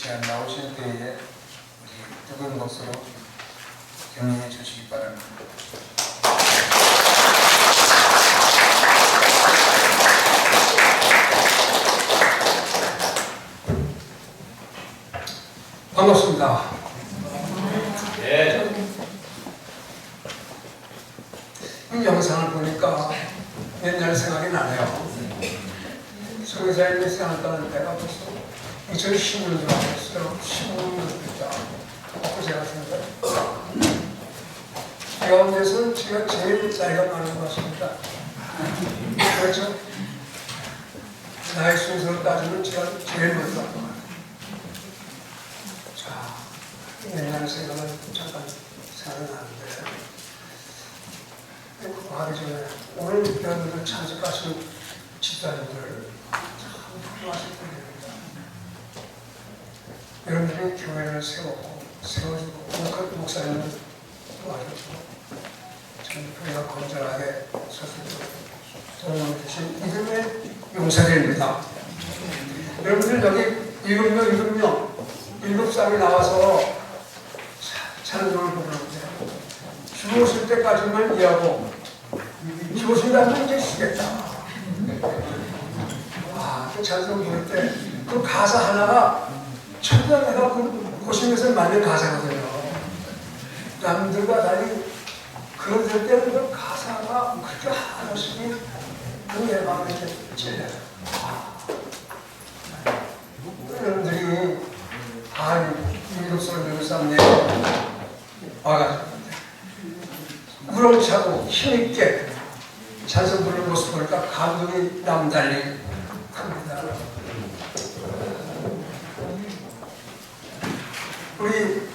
제가 나오실 때에 우리 뜨거운 박수로 격려해 주시기 바랍니다. 반갑습니다. 네. 이 영상을 보니까 옛날 생각이 나네요. 성교사님이 생각하는 때가 벌써 2015년도 나왔어요. 15년 됐다. 제가 생각해요. 이 가운데서 제가 제일 나이가 많은 것 같습니다. 그렇죠? 나이 순서로 따지면 제가 제일 먼저 것 같아요. 자, 옛날 생각을 잠깐 생각나는데 그거 하기 전에 오늘 여러분들 참석하신 집사님들 참 훌륭하실 분입니다. 여러분들이 교회를 세워주고 목사님을 도와주고 참 교회가 건전하게 서서히 도움을 주신 이름의 용사들입니다. 여러분들 여기 7명 사람이 나와서 찬송을 부르는데 죽으실 때까지만 일하고 죽으신 다음에 이제 쉬겠다. 그 찬송 부를 때 그 가사 하나가 첫날 내가 그 고심에서 맞는 가사거든요. 남들과 달리 그럴 때는 그 가사가 그렇게 하나씩 내 마음에 찔려요. 여러분들이 일곱살 사람에 와가지고 우렁차고 힘있게 찬송 부르는 모습 보니까 감동이 남달리 큽니다. 우리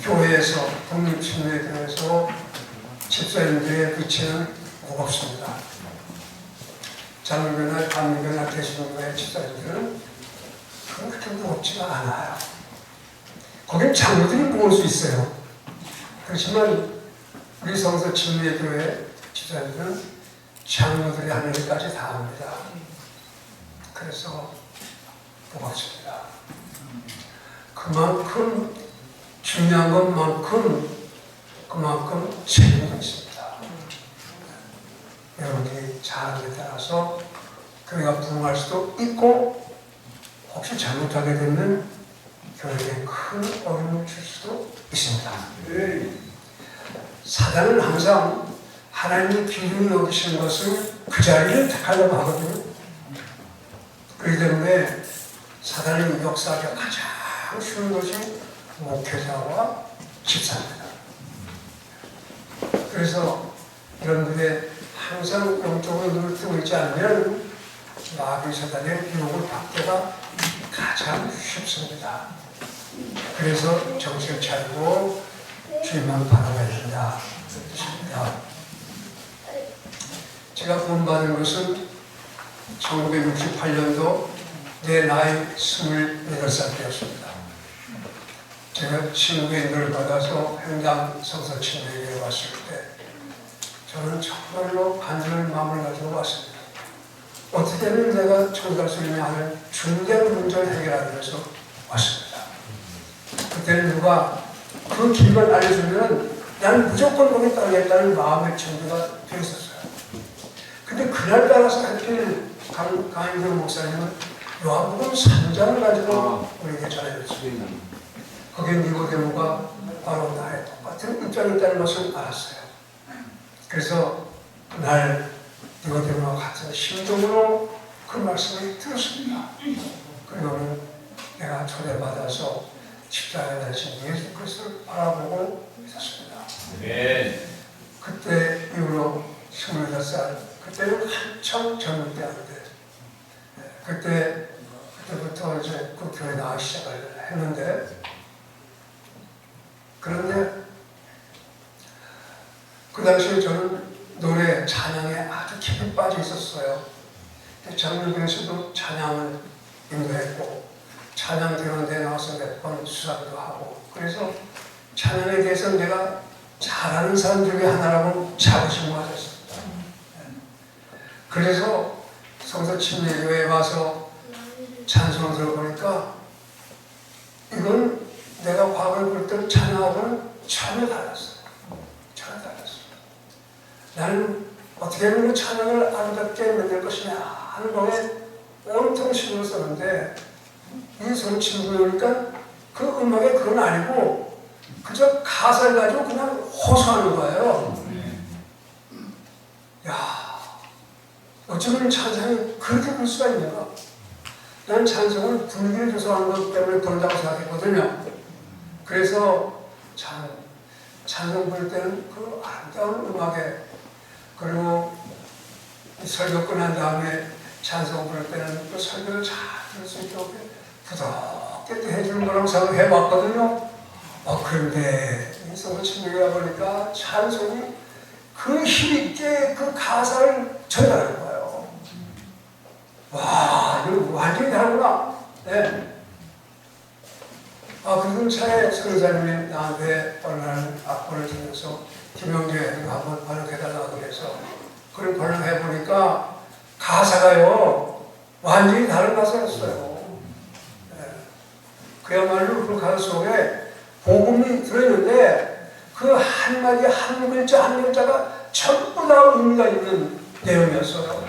교회에서 독립침례교회에서 집사님들의 부채는 무겁습니다. 장로교나 감리교나 대신교회 집사님들은 그렇게 무겁지가 않아요. 거긴 장로들이 모을 수 있어요. 그렇지만 우리 성서 침례교회 집사님들은 장로들이 하는 일까지 다 합니다. 그래서 무겁습니다. 그만큼 중요한 그만큼 책임이 있습니다. 여러분들이 잘하는 데 따라서 교회가 부흥할 수도 있고 혹시 잘못하게 되면 교회에 큰 어려움을 줄 수도 있습니다. 사단은 항상 하나님이 기준이 여기신 것을 그 자리를 택하려고 하거든요. 그렇기 때문에 사단의 역사가 가장 쉬운 것이 목회자와 집사입니다. 그래서 여러분들의 항상 영적으로 눈을 뜨고 있지 않으면 마귀 사단의 유혹을 받기가 가장 쉽습니다. 그래서 정신을 차리고 주님만 바라봐야 된다. 제가 구원받은 것은 1968년도 내 나이 28살 때였습니다. 제가 친구의 인도를 받아서 행당 성서 침례교회에 왔을 때 저는 정말로 간절한 마음을 가지고 왔습니다. 어떻게든 내가 청달스님이 하는 중대한 문제를 해결하기 위해서 왔습니다. 그때는 누가 그 길만 알려주면 나는 무조건 거기 따르겠다는 마음의 준비가 되어 있었어요. 근데 그날따라서 하필 강인경 목사님은 요한복음 3장을 가지고 우리에게 전해줬습니다. 거기에 니고데모가 바로 나의 똑같은 입장이 있다는 것을 알았어요. 그래서 그날 니고데모와 같은 심정으로 그 말씀을 들었습니다. 그리고는 내가 초대받아서 십자가에 달리신 예수 그리스도를 바라보고 있었습니다. 네. 그때 이후로 28살, 그때는 한참 젊을 때였는데 그때부터 이제 그 교회 나가기 시작을 했는데 그런데 그 당시에 저는 노래, 찬양에 아주 깊이 빠져 있었어요. 장로교에서도 찬양을 인도했고 찬양 대원대에 나와서 몇 번 수상도 하고 그래서 찬양에 대해서 내가 잘하는 사람 중에 하나라고 자부심을 가졌습니다. 그래서 성서 침례교회에 와서 찬송을 들어보니까 전혀 달랐어요. 전혀 달랐어요. 나는 어떻게 하면 그 찬양을 아름답게 만들 것이냐 하는 거에 온통 신경을 썼는데 이 소리 친구니까 그 음악에 그건 아니고 그저 가사를 가지고 그냥 호소하는 거예요. 야, 어쩌면 찬송이 그렇게 부를 수가 있는가? 난 찬송은 분위기를 조성하는 것 때문에 부른다고 생각했거든요. 그래서 찬송 부를 때는 그 아름다운 음악에, 그리고 설교 끝난 다음에 찬송 부를 때는 그 설교를 잘 들을 수 있도록 부드럽게 해주는 거라고 생각해봤거든요. 그런데 이 성을 친구가 보니까 찬송이 그 힘있게 그 가사를 전달하는 거예요. 와, 이거 완전히 다르구나. 네. 그런 차에 선생님이 나한테 어느 날 악보를 주면서 김영재 한번 번역해달라고 그래서 그걸 번역해보니까 가사가요 완전히 다른 가사였어요. 네. 그야말로 그 가사 속에 복음이 들어있는데 그 한마디 한 글자 한 글자가 전부 다 의미가 있는 내용이었어요.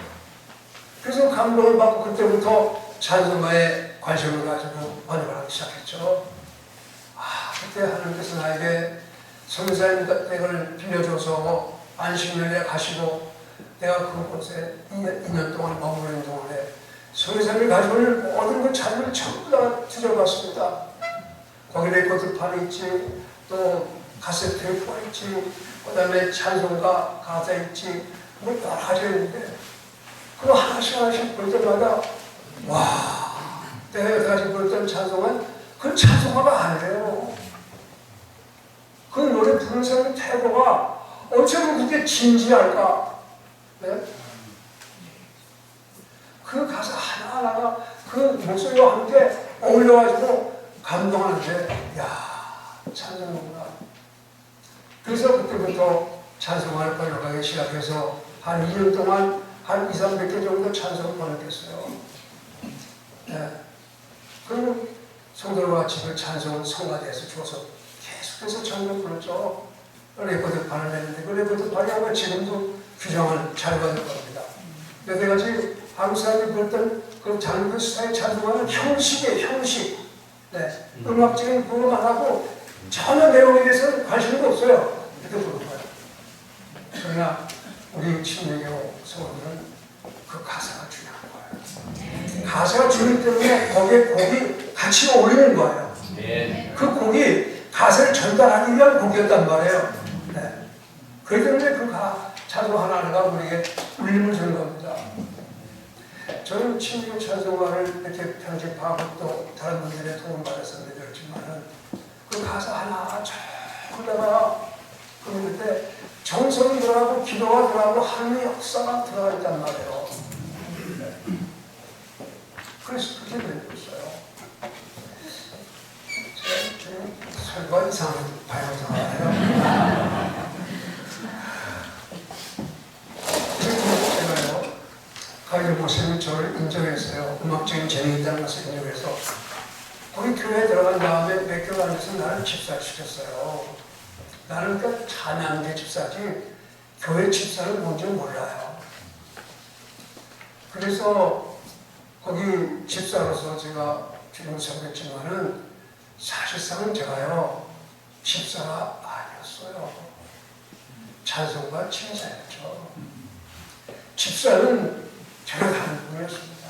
그래서 감동을 받고 그때부터 찬송가에 관심을 가지고 번역을 하기 시작했죠. 그때 하나님께서 나에게 선교사님 댁을 빌려줘서 안식년에 가시고 내가 그곳에 2년 동안 머무르는 동안에 선교사님이 가지고 있는 모든 그 자료를 전부 다 뒤져봤습니다. 거기 레코드판이 있지, 또 카세트 테이프가 있지, 그 다음에 찬송가 가사 있지, 뭐 여러 가지가 있는데 그거 하나씩 볼 때마다 와, 내가 여태까지 부르던 찬송은 그 찬송가가 아니에요. 그 노래 부르는 사람의 태도가 어쩌면 그렇게 진지할까? 네? 그 가사 하나하나가 그 목소리와 함께 어울려가지고 감동하는데, 야, 찬송가구나. 그래서 그때부터 찬송가를 번역하기 시작해서 한 2년 동안 한 200~300개 정도 찬송을 번역했어요. 네. 그리고 성도들과 같이 그 찬송을 성가대에서 주어서 계속해서 찬송을 불렀죠. 레코드판을 냈는데 그 레코드판이 아마 지금도 규정을 잘 받을 겁니다. 여태까지 한국 사람이 불렀던 그 장르 스타일 찬송가는 형식이에요, 형식. 네. 음악적인 부분만 하고 전혀 내용에 대해서 관심도 없어요. 이렇게 부르는 거예요. 그러나 우리 친밀교 성도들은 그 가사가 중요한 거예요. 가사가 중요하기 때문에 거기에 곡이 같이 어울리는 거예요. 그 곡이 가사를 전달하기 위한 곡이었단 말이에요. 네. 그렇기 때문에 그 찬송 하나하나가 우리에게 울림을 주는 겁니다. 저는 친밀교 찬송가를 이렇게 편집하고 또 다른 분들의 도움을 받아서 내렸지만은 그 가사 하나 전부다가 그런데 정성이 들어가고 기도가 들어가고 하나님의 역사가 들어가 있단 말이에요. 네. 그래서 그렇게 되고 있어요. 제가 설과 이상을 봐요. 제가요, 가이드 목사님이 저를 인정했어요. 음악적인 재능이 있다는 것을 인정해서 우리 교회에 들어간 다음에 몇 개월 안에서 나를 집사시켰어요. 나는 그 찬양대 집사지 교회 집사를 뭔지 몰라요. 그래서 거기 집사로서 제가 지금 생겼지만은 사실상은 제가요 집사가 아니었어요. 찬송가 친사였죠. 집사는 전혀 다른 분이었습니다.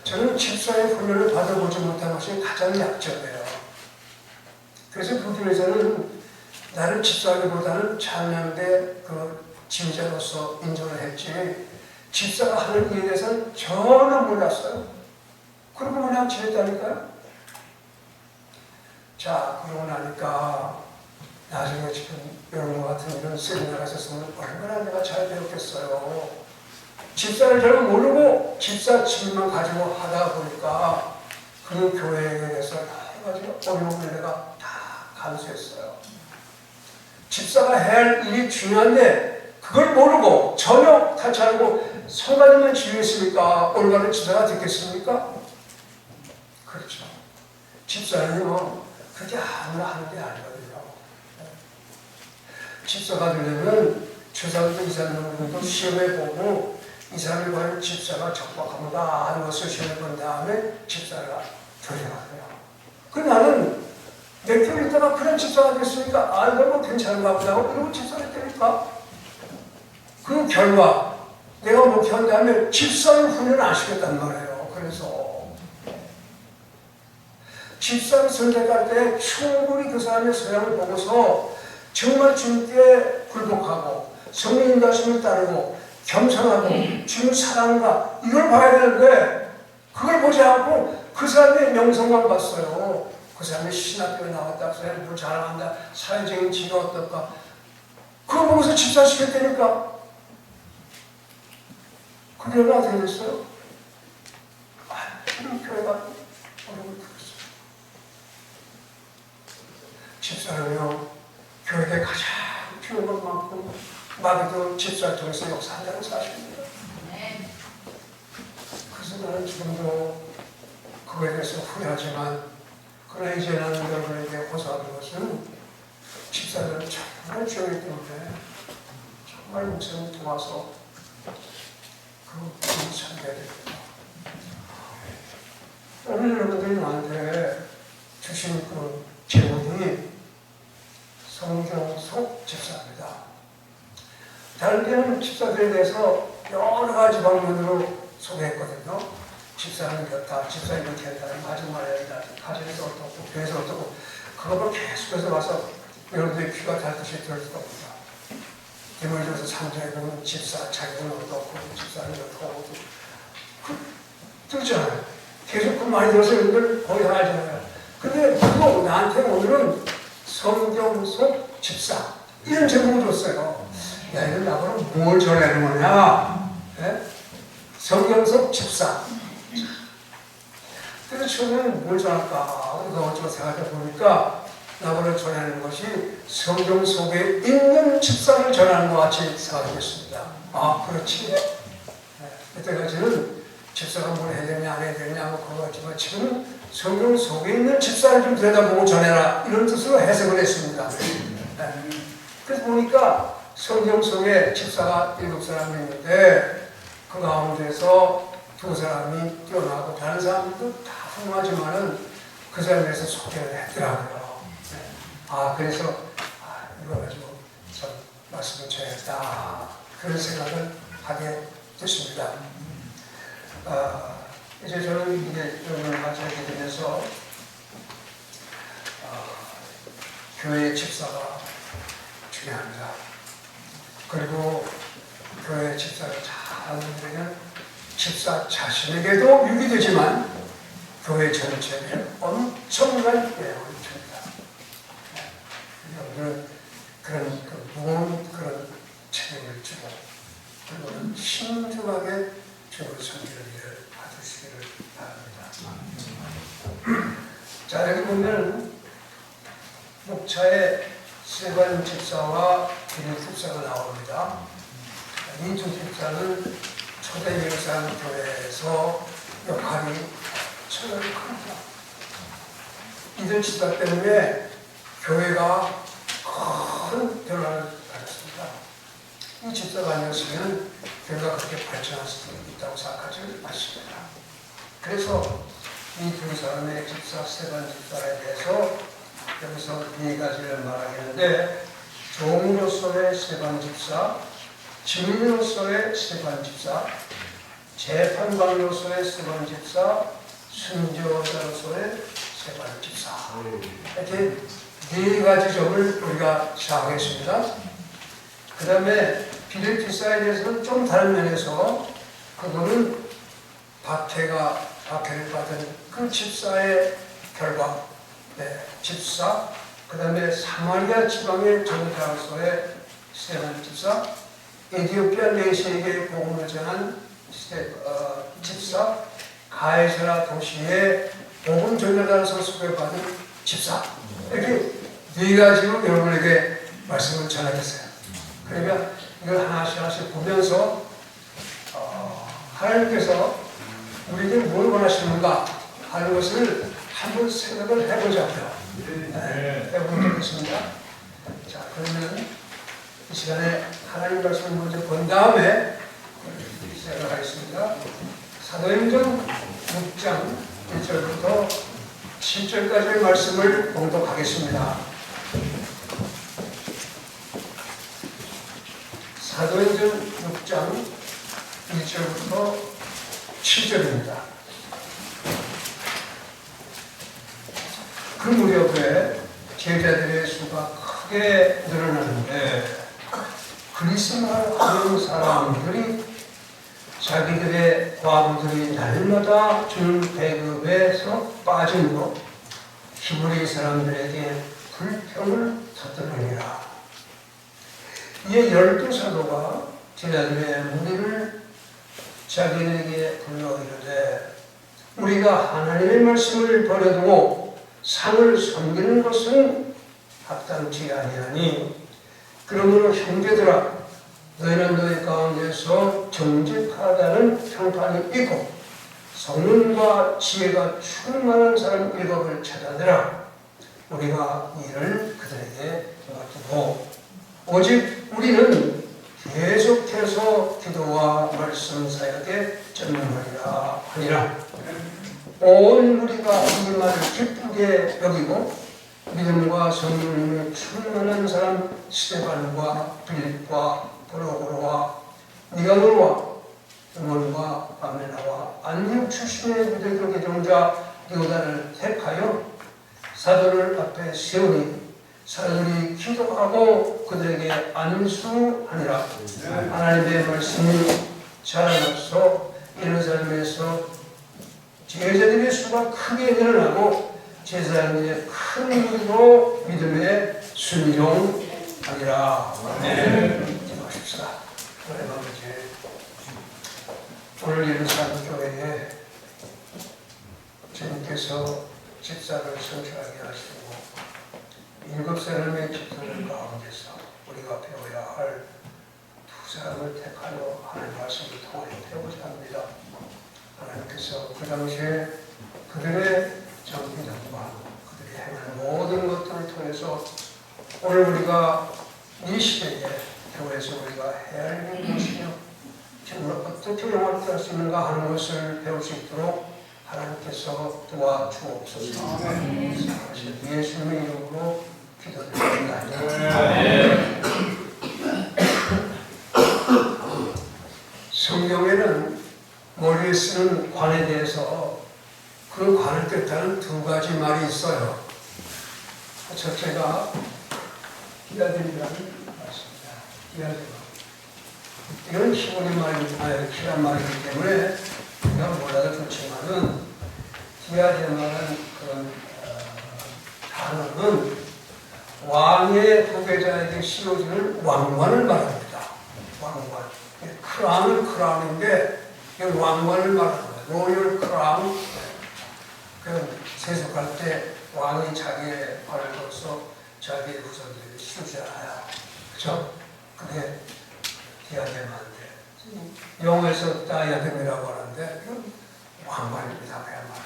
저는 집사의 훈련을 받아보지 못한 것이 가장 약점이에요. 그래서 그 교회에서는 나를 집사하기보다는 찬양대 그 지휘자로서 인정을 했지 집사가 하는 일에 대해서는 전혀 몰랐어요. 그러고 그냥 지냈다니까요. 자, 그러고 나니까 나중에 지금 이런 것 같은 이런 세미나가 있었으면 얼마나 내가 잘 배웠겠어요. 집사를 잘 모르고 집사 집만 가지고 하다 보니까 그 교회에 대해서 여러 가지 어려움을 내가 다 감수했어요. 집사가 해야 할 일이 중요한데 그걸 모르고 전혀 타치하고 성가대만 지휘했으니까 올바른 집사가 됐겠습니까? 그렇죠. 집사는요 그렇게 아무나 하는 게 아니거든요. 집사가 되려면 최소한도 이 사람도 시험해보고 이 사람이 과연 집사가 적법한가 하는 것을 시험해본 다음에 집사가 되어야 돼요. 그 나는 몇 개월 있다가 그런 집사가 됐으니까 이거 뭐 괜찮은가 보다 하고 이러고 집사가 되니까 그 결과 내가 목회한 다음에 집사를 훈련을 안 시켰단 말이에요. 그래서 집사를 선택할 때 충분히 그 사람의 소양을 보고서 정말 주님께 굴복하고 성령 인도하심을 따르고 겸손하고 주님을 사랑한가 이걸 봐야 되는데 그걸 보지 않고 그 사람의 명성만 봤어요. 그 사람이 신학교에 나왔다, 그 사람이 뭘 잘한다, 사회적인 지위가 어떨까 그거 보고서 집사시켰다니까 그 결과 어떻게 됐어요? 그럼 교회가 어려움을 겪었어요. 집사는요 교회에 가장 필요한 것만큼 마귀도 집사를 통해서 역사한다는 사실입니다. 그래서 나는 지금도 그거에 대해서 후회하지만 그러나 이제는 여러분에게 호소하는 것은 집사들은 정말 중요하기 때문에 정말 목사님 도와서 그 분이 참여해야 됩니다. 오늘 여러분들이 나한테 주신 그 제목이 성경속 집사입니다. 다른 데는 집사들에 대해서 여러 가지 방면으로 소개했거든요. 집사는 이렇다, 집사는 이렇게 한다, 가정마련이다, 가정에서 어떻고, 교회에서 어떻고, 그거를 계속해서 와서 여러분들의 귀가 닳듯이 들을 수가 없다. 예를 들어서 상자에 보면 집사 자격은 어떻고, 집사는 어떻고, 들잖아요. 계속 그 많이 들어서 여러분들 거의 다 알잖아요. 근데 그거 나한테 오늘은 성경 속 집사 이런 제목을 줬어요. 야, 이걸 나보고 뭘 전하는 거냐? 네? 성경 속 집사. 그래서 처음에는 뭘 전할까? 그래서 어쩌고 생각해 보니까 나보고 전하는 것이 성경 속에 있는 집사를 전하는 것 같이 생각했습니다. 그렇지. 네. 그때까지는 집사가 뭘 해야 되냐, 안 해야 되냐, 뭐 그거 같지만 지금은 성경 속에 있는 집사를 좀 들여다보고 전해라. 이런 뜻으로 해석을 했습니다. 네. 그래서 보니까 성경 속에 집사가 7사람이 있는데 그 가운데서 2사람이 뛰어나고 다른 사람들도 다 훌륭하지만은 그 사람에 대해서 소개를 했더라고요. 네. 그래서 이거 가지고 참 말씀을 줘야겠다. 그런 생각을 하게 됐습니다. 이제 저는 이제 여러분을 마치게 되면서 교회의 집사가 중요합니다. 그리고 교회 집사를 잘하는 분에게는 집사 자신에게도 유익이 되지만 교회 전체에 엄청난 영향을 줍니다. 여러분은 그런 무거운 그런 책임을 지고 그리고 신중하게 주님을 섬기는 일을 받으시기를 바랍니다. 자, 여기 보면 목차에 세관 집사와 기립 집사가 나옵니다. 이 두 집사는 초대 예루살렘 교회에서 역할이 정말 큽니다. 이들 집사 때문에 교회가 큰 변화를 가졌습니다. 이 집사가 아니었으면 교회가 그렇게 발전할 수도 있다고 생각하지 마십니다. 그래서 이 두 사람의 집사, 세관 집사에 대해서 여기서 4가지를 말하겠는데 종으로서의 세관 집사, 증인으로서의 세관 집사, 재판관으로서의 세관 집사, 순교자로서의 세관 집사 이렇게 4가지 점을 우리가 시작하겠습니다. 그 다음에 비례 집사에 대해서는 좀 다른 면에서 그거는 박해를 받은 그 집사의 결과 집사, 그 다음에 사마리아 지방의 전도자로서의 세관 집사, 에티오피아 내시에게 복음을 전한 집사, 가이사라 도시의 복음 전도자로서 소개받은 집사 이렇게 4가지로 여러분에게 말씀을 전하겠어요. 그러니까 이걸 하나씩 보면서 하나님께서 우리에게 뭘 원하시는가 하는 것을 한번 생각을 해보자고요. 해보면 좋겠습니다. 자, 그러면 이 시간에 하나님 말씀을 먼저 본 다음에 시작을 하겠습니다. 사도행전 6장 1절부터 10절까지의 말씀을 봉독하겠습니다. 사도행전 6장 1절부터 7절입니다. 그 무렵에 제자들의 수가 크게 늘어나는데 그리스도를 하는 사람들이 자기들의 과부들이 날마다 주는 배급에서 빠짐으로 히브리 사람들에게 불평을 터뜨리니라. 이에 12사도가 제자들의 무리를 자기에게 불러 이르되 우리가 하나님의 말씀을 버려두고 상을 섬기는 것은 합당치 아니하니 그러므로 형제들아 너희는 너희 가운데서 정직하다는 평판이 있고 성령과 지혜가 충만한 사람 7을 찾아내라. 우리가 이를 그들에게 맡기고 오직 우리는 계속해서 기도와 말씀 사역에 전념하리라 하니라. 온 무리가 이 말을 기쁘게 여기고 믿음과 성령의 충만한 사람 스데반과 빌립과 브로고로와 니가노와 요몬과 바메나와 안디옥 출신의 유대교 개종자 요다를 택하여 사도를 앞에 세우니 사도들이 기도하고 그들에게 안수하니라. 하나님의 말씀이 자라나서 예루살렘에서 제자들의 수가 크게 늘어나고 제사장들의 큰 무리로 믿음에 순종하니라. 기도하십시다. 하나님 아버지, 오늘 예루살렘 교회에 주님께서 집사를 성취하게 하시고 7사람의 집사들 가운데서 우리가 배워야 할 2사람을 택하여 하나님 말씀을 통하여 배우고자 합니다. 하나님께서 그 당시에 그들의 정기전과 그들이 행한 모든 것들을 통해서 오늘 우리가 이 시대에 교회에서 우리가 해야 할 일이 무엇이며 정말 어떻게 영화롭게 할 수 있는가 하는 것을 배울 수 있도록 하나님께서 도와주옵소서. 예수님의 이름으로 기도드립니다. 성경에는 머리에 쓰는 관에 대해서 그 관을 뜻하는 2가지 말이 있어요. 첫째가 디아데미라는 말입니다. 디아데마. 이건 히브리 키란 말이기 때문에 우리가 몰라도 좋지만은 디아데마라는 그런 단어는 왕의 후계자에게 씌워주는 왕관을 말합니다. 왕관. 크라운인데 왕관을 말하는 거예요. 로열 크라운. 세속할 때 왕이 자기의 관을 둬서 자기의 후손들에게 씌우잖아요. 그렇죠? 그게 디아데마인데 영어에서 다이아뎀이라고 하는데 왕관입니다. 그야말로.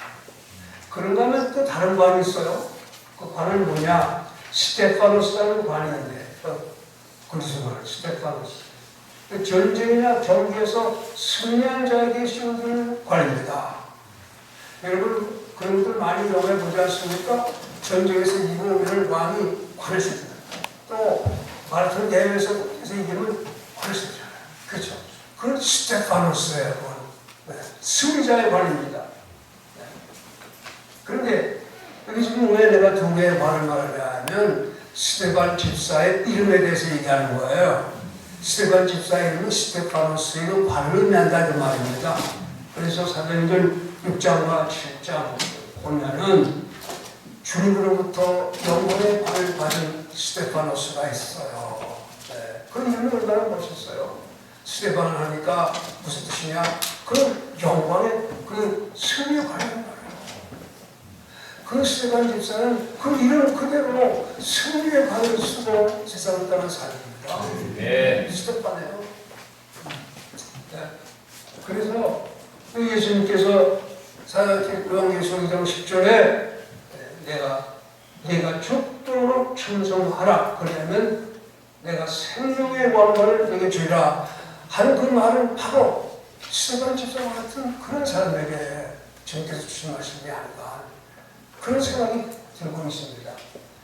그런가 하면 또 다른 관이 있어요. 그 관은 뭐냐? 스테파노스라는 관이 있는데 그리스도말 스테파노스. 전쟁이나 경기에서 승리한 자에게 씌워주는 관입니다. 여러분 그런 것들 많이 경험해 보지 않습니까? 전쟁에서 이기면 왕이 관을 씌워줍니다. 또 마라톤 대회에서 이기면 관을 씌워주잖아요. 그렇죠? 그건 스테파노스예요. 그건 승리자의 관입니다. 그런데 여기 지금 왜 내가 2개의 관을 말하냐 하면 스테반 집사의 이름에 대해서 얘기하는 거예요. 스테반 집사의 이름은 스테파노스의 관을 의미한다 그 말입니다. 그래서 사도행전 6장과 7장 보면은 주님으로부터 영혼의 관을 받은 스테파노스가 있어요. 네. 그 이름이 얼마나 멋있어요. 스테반 하니까 무슨 뜻이냐? 그 영광의 그 승리의 관이란 말이에요. 그 스테반 집사는 그 이름 그대로 승리의 관을 쓰고 세상을 떠난 사람입니다. 네. 스테반이에요. 네. 그래서 예수님께서 요한계시록 2장 10절에 내가 죽도록 충성하라. 그러면 내가 생명의 왕관을 내게 주리라 하는 그 말은 바로 스테반 집사와 같은 그런 사람에게 주님께서 주신 말씀이 아닌가 그런 생각이 들고 있습니다.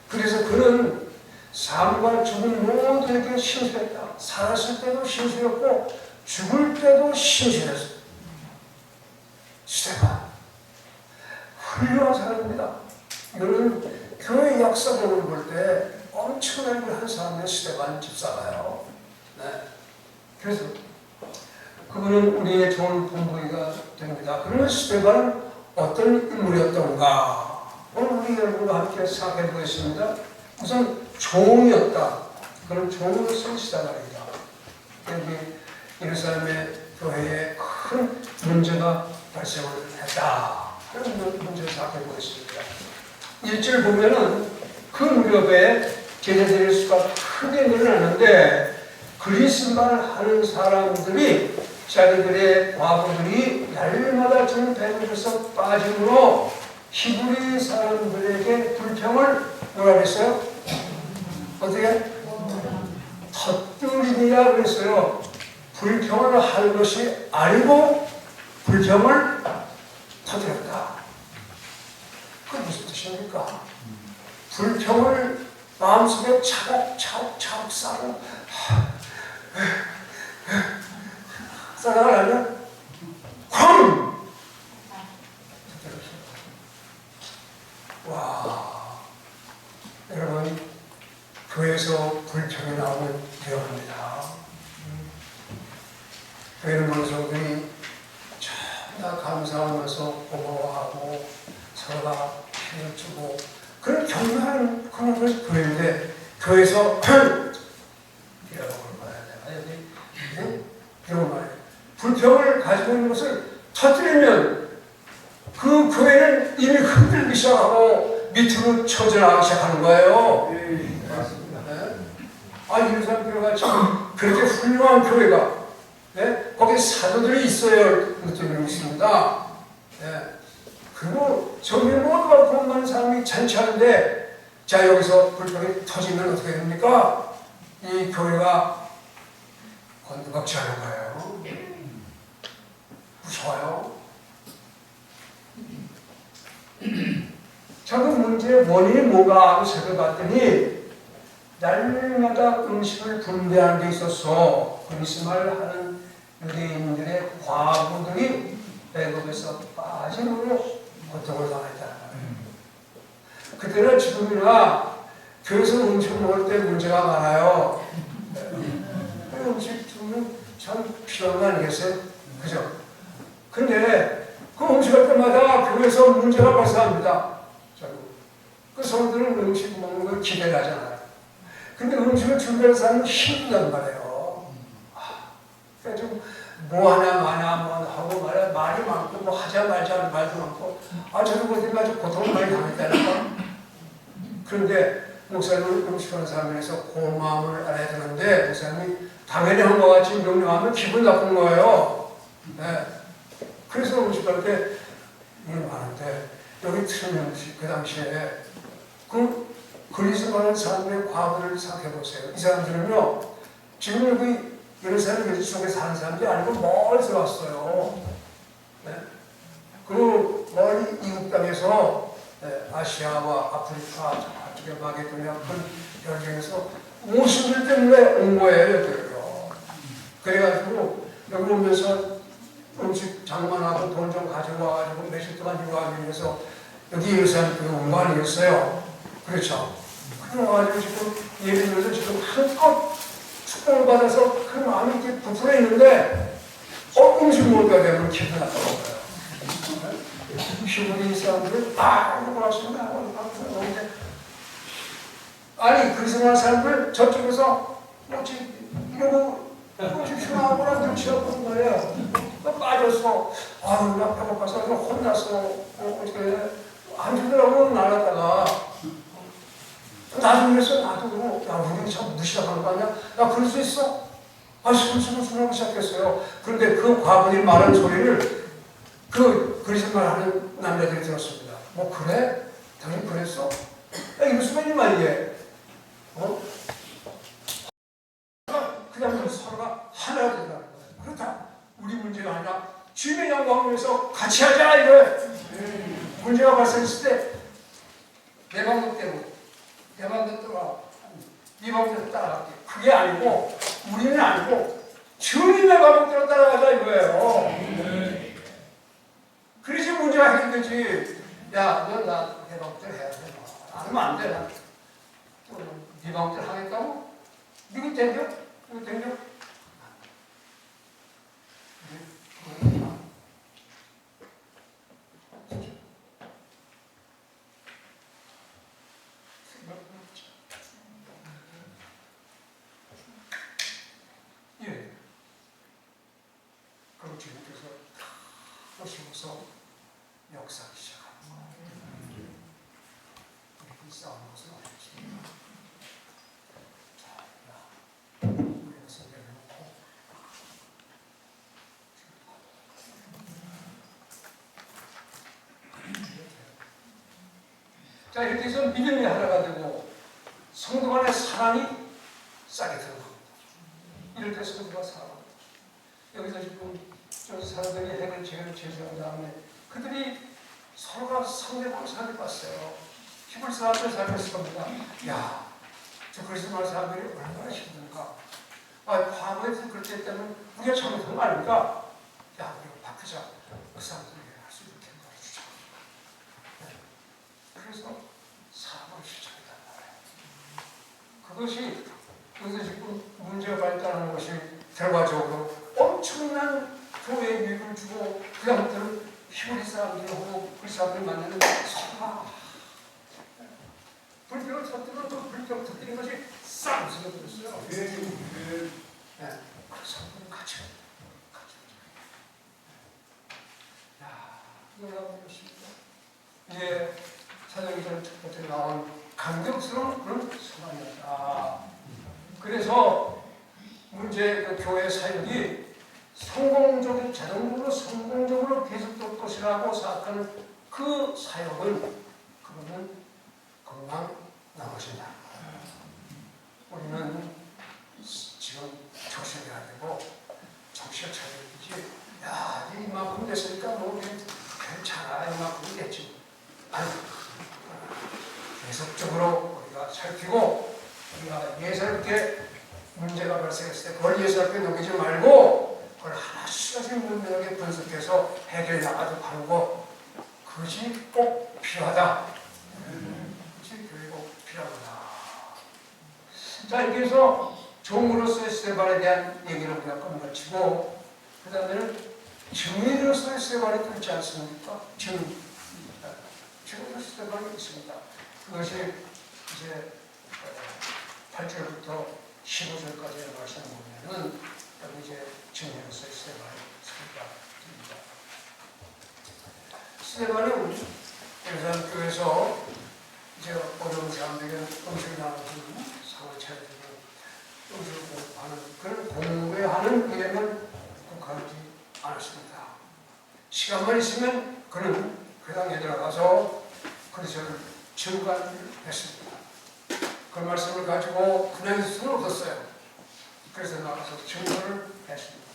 그래서 그는 삶과 죽은 모두에게 신실했다. 살았을 때도 신실했고 죽을 때도 신실했어. 스테반 훌륭한 사람입니다. 이거는 교회 역사적으로 볼 때 엄청난 일을 한 사람이 스테반 집사가요. 네. 그래서 그분은 우리의 좋은 본보기가 됩니다. 그러면 스테반은 어떤 인물이었던가? 오늘 우리 여러분과 함께 생각해 보겠습니다. 우선 종이었다. 그런 종으로서 시작합니다. 여기 예루살렘의 교회에 큰 문제가 발생을 했다. 그런 문제를 생각해 보겠습니다. 1절 보면은 그 무렵에 제자들의 수가 크게 늘어나는데 그리스말 하는 사람들이 자기들의 과부들이 날마다 전 배에서 빠짐으로 히브리 사람들에게 불평을 뭐라 그랬어요? 어떻게? 터뜨리니라 그랬어요. 불평을 할 것이 아니고 불평을 터뜨렸다. 그게 무슨 뜻입니까? 불평을 마음속에 차곡차곡 쌓고 쌓아가 나면 쾅! 와, 여러분 교회에서 불평이 나오면 위험합니다. 교회는 원수들이 다 감사하면서 고마워하고 서로가 힘을 주고 그런 격려하는 그런 것이 교회인데 교회에서 이런 걸 말해야 되나? 이런 말 불평을 가지고 있는 것을 터뜨리면 그 교회는 이미 흔들기 시작하고 밑으로 쳐져나가기 시작하는 거예요. 맞습니다. 네? 예루살렘 교회가 지금 그렇게 훌륭한 교회가 네? 거기 사도들이 있어야 느끼는 있습니다. 네. 그리고 저기 모두가 구원받는 사람이 잔치하는데 자 여기서 불평이 터지면 어떻게 됩니까? 이 교회가 건드겁지 않은 거예요. 무서워요. 자, 그 문제의 원인이 뭐가 하고 살펴봤더니 날마다 음식을 분배하는 데 있어서 그리스말 하는 유대인들의 과부들이 배급에서 빠짐으로 고통을 당했다. 그때나 지금이나 교회에서 음식 먹을 때 문제가 많아요. 음식 주면 참 필요한 거 아니겠어요? 그죠? 근데 그 음식할 때마다 교회에서 문제가 발생합니다. 그 성도들은 음식 먹는 걸 기대를 하잖아요. 근데 음식을 준비하는 사람은 힘든단 말이에요. 그러니까 좀 뭐 하냐 마냐 뭐 하고 말이야 말이 많고 뭐 하자 말자 하는 말도 많고 저는 그것들이 아주 고통을 많이 당했다니까. 그런데 목사님은 음식하는 사람에서 고마움을 알아야 되는데 목사님이 당연히 한 것 같이 명령하면 기분 나쁜 거예요. 네. 그래서 음식할 때 일이 많은데 여기 틀림없이 그 당시에 그 그리스도라는 사람들의 과거를 생각해 보세요. 이 사람들은요 지금 여기 예루살렘 속에 사는 사람들이 아니고 멀리서 왔어요. 네? 그 멀리 이국 땅에서 아시아와 아프리카 저쪽에 마게도냐 큰 여행에서 무슨일 때문에 온 거예요 여기를요. 그래가지고 여기 오면서 음식 장만하고 돈 좀 가져와가지고 며칠 동안 유학을 위해서 여기 예루살렘 교회 온 거 아니겠어요? 그렇죠. 그래가지고 지금 예를 들어서 지금 한껏 축복을 받아서 그 마음이 이렇게 부풀어 있는데 음식 먹어야 되면 기분 나빠요. 히브리 사람들은 이러고 왔습니다. 아니 그리스도인 사람들 저쪽에서 이러고 흉하거나 눈치가 보는 거예요. 빠졌어. 나 배고파서 혼났어. 어떻게 안 주더라고 나갔다가 나중에서 나도 우리 참 무시하는 거 아니야? 나 그럴 수 있어? 숨숨하고 시작했어요. 그런데 그 과부들이 말하는 소리를 그 그리스말 하는 남자들이 들었습니다. 그래? 당신 그랬어? 이거 수면이 말이에 내 방법대로 네 방법대로 따라갈게. 그게 아니고 우리는 아니고 주님의 방법대로 따라가자 이거예요. 그래서 문제가 해결되지. 야, 너 나 내 방법대로 해야 돼. 안 하면 안 돼. 네 방법대로 하겠다고? 이거 땡겨? 이거 땡겨? 예. 그럼 주님께서 오시면서 역사하기 시작합니다. 이 싸우는 것은 어렵습니다. 자, 여기서 내려놓고 자, 이렇게 해서 믿음이 하나가 되고 성도 간의 사랑이 싹이 들어갑니다. 이럴 때 성도가 살아갑니다. 여기서 지금 저 사람들이 핵을 제시한 다음에 그들이 서로가 상대방 살펴봤어요. 히브리 사람들 살폈을 겁니다. 야, 저 그리스도말 사람들이 얼마나 힘든가. 과거에서 그럴 때는 우리가 잘못한 거 아닙니까? 야, 우리가 바꾸자. 그 사람들이 할 수 있게 도와주자. 그래서 사랑을 시작했단 말이에요. 그것이 여기서 지금 문제가 발달하는 것이 결과적으로 엄청난 교회에 유익을 주고 그 다음부터는 히브리 사람들하고 그 사람들 만나는 서로가 불평을 터뜨리고 또 불평을 터뜨리는 것이 싸움으로 들었어요. 네. 그래서 같이 놀라운 것입니다. 이제 사도행전 첫 번째 나온 감격스러운 그런 순간이었다. 그래서 문제 그 교회 사역이 성공적인 자동적으로 성공적으로 계속될 것이라고 생각하는 그 사역은 그거는 금방 나머지다. 우리는 지금 조심해야 되고 정신을 차려야지. 야, 이만큼 됐으니까 뭐 괜찮아, 이만큼 됐지. 아니, 계속적으로 우리가 살피고 우리가 예사롭게 문제가 발생했을 때 그걸 예사롭게 넘기지 말고 그걸 하나씩 문명하게 분석해서 해결해 나가도록 하는 거, 그것이 꼭 필요하다. 그것이 교육이 꼭 필요하다. 자, 이렇게 해서 종으로서의 스테반에 대한 얘기를 우리가 끝마치고 그 다음에는 증인으로서의 스테반이 또 있지 않습니까? 증인으로서의 스테반이 있습니다. 그것이 이제 8절부터 15절까지의 말씀을 보면은 여기 이제 증인으로서의 스테반이 있습니다. 스테반은 예루살렘교회에서 이제 어려운 사람들에게 음식을 나눠주는 상을 차려주는 음식을 공급하는 그런 공부하는 일에만 국한하지 않았습니다. 시간만 있으면 그는 회당에 들어가서 그리스도를 증거했습니다. 그 말씀을 가지고 그냥 있을 수는 없었어요. 그래서 나가서 증거를 했습니다.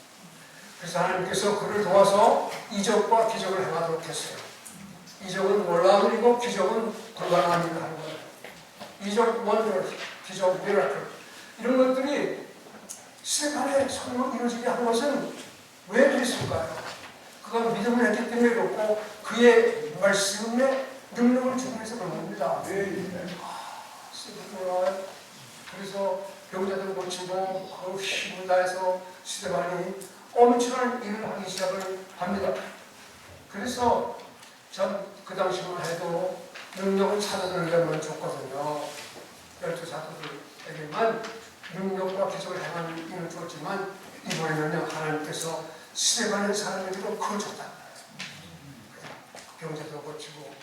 그래서 하나님께서 그를 도와서 이적과 기적을 행하도록 했어요. 이적은 놀라운 일이고 기적은 불가능한 일을 하는 거예요. 이적, 원조, 기적, 미라클 이런 것들이 스테반의 성령으로 이루어지게 한 것은 왜 그랬을까요? 그가 믿음을 했기 때문에 그렇고 그의 말씀에 능력을 주기 위해서 그런 겁니다. 스테반이 그래서 병자들 고치고 그 힘을 다해서 스테반이 엄청난 일을 하기 시작을 합니다. 그래서 전 그 당시만 해도 능력을 찾아내는 데만 줬거든요. 12사도들에게만 능력과 기적을 행하는 일을 줬지만 이번에는 하나님께서 스테반의 사람에게도 그걸 줬단 말이에요. 병자도 고치고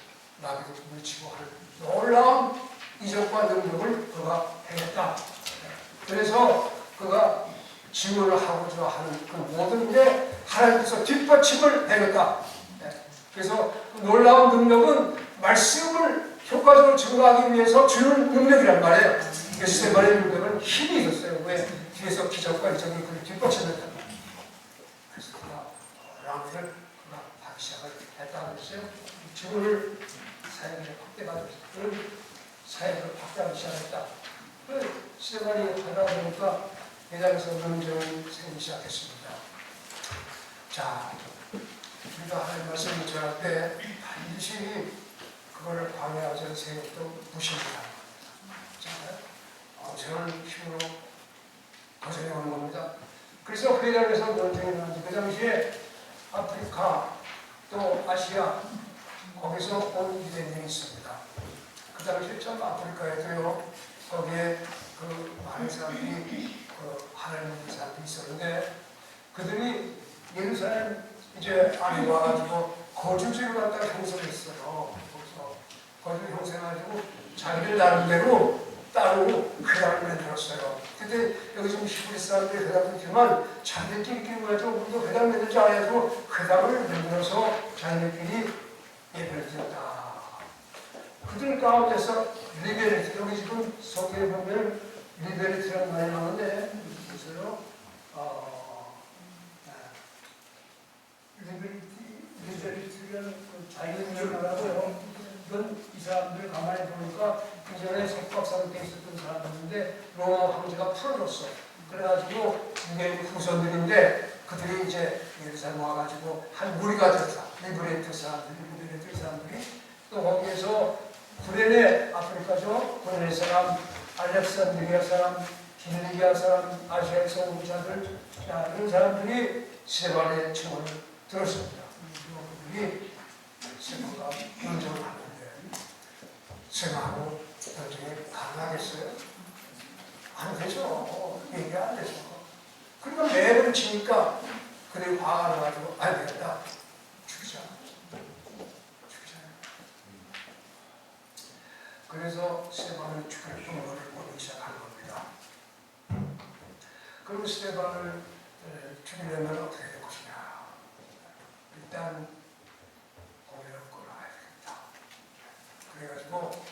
나비도 물리치고 하는 놀라운 이적과 능력을 그가 행했다. 그래서 그가 증언을 하고자 하는 그 모든 일에 하나님께서 뒷받침을 해줬다. 그래서 놀라운 능력은 말씀을 효과적으로 증거하기 위해서 주는 능력이란 말이에요. 스테반의 능력은 힘이 있었어요. 왜? 뒤에서 기적과 이적이 그를 뒷받침했단 말이에요. 그래서 그가 놀라운 일을 그가 하기 시작을 했다고 했어요. 증언을 사역에 때가 됐어요. 사회를 확장하기 시작했다. 스테반이 하다 보니까 회장에서 논쟁이 생기기 시작했습니다. 자, 우리가 하는 말씀을 전할 때 반드시 그거를 방해하지 않은 생각도 무시합니다. 자, 저는 힘으로 거절해오는 겁니다. 그래서 회장에서 논쟁이 나는데 그 당시에 아프리카 또 아시아 거기서 온 유대인이 있습니다. 그 당시에 참 아프리카에도요 거기에 그 많은 사람들이 하나님 믿는 사람들이 있었는데 그들이 예루살렘 이제 안에 와가지고 거주지를 갖다가 형성했어요. 그래서 거주 형성해가지고 자기들 나름대로 따로 회당을 만들었어요. 근데 여기 지금 히브리 사람들이 회당을 있지만 자기들끼리 가지고 우리도 회당 만들자 해가지고 회당을 만들어서 자기들끼리 예배를 드렸다. 그들 가운데서 리베리티, 여기 지금 성경에 보면 리베리티라는 말이 나오는데 그래서요 리베리티라는 자유를 말하고요. 이건 이 사람들 가만히 보니까 그 전에 석박 상태에 있었던 사람들인데 로마 황제가 풀어줬어. 그래가지고 유대인 후손들인데 그들이 이제 예루살렘 와가지고 한 무리가 됐다. 리베리티 사람들이 또 거기에서 구레네 아프리카죠. 구레네 사람, 알렉산드리아 사람, 기르기아 사람, 아시아에서 온 자들, 이런 사람들이 스테반의 증언을 들었습니다. 그들이 스테반과 논쟁을 하는데 스테반하고 논쟁이 가능하겠어요? 안 되죠. 얘기 안 되죠. 그러니까 매를 치니까 그들이 화가 나가지고 안 되겠다. 죽이자. 그래서 스테반을 죽일 동료를 보기 시작한 겁니다. 그럼 스테반을 죽이려면 어떻게 될 것이냐. 일단 공회를 끌어와야 되겠다. 그래가지고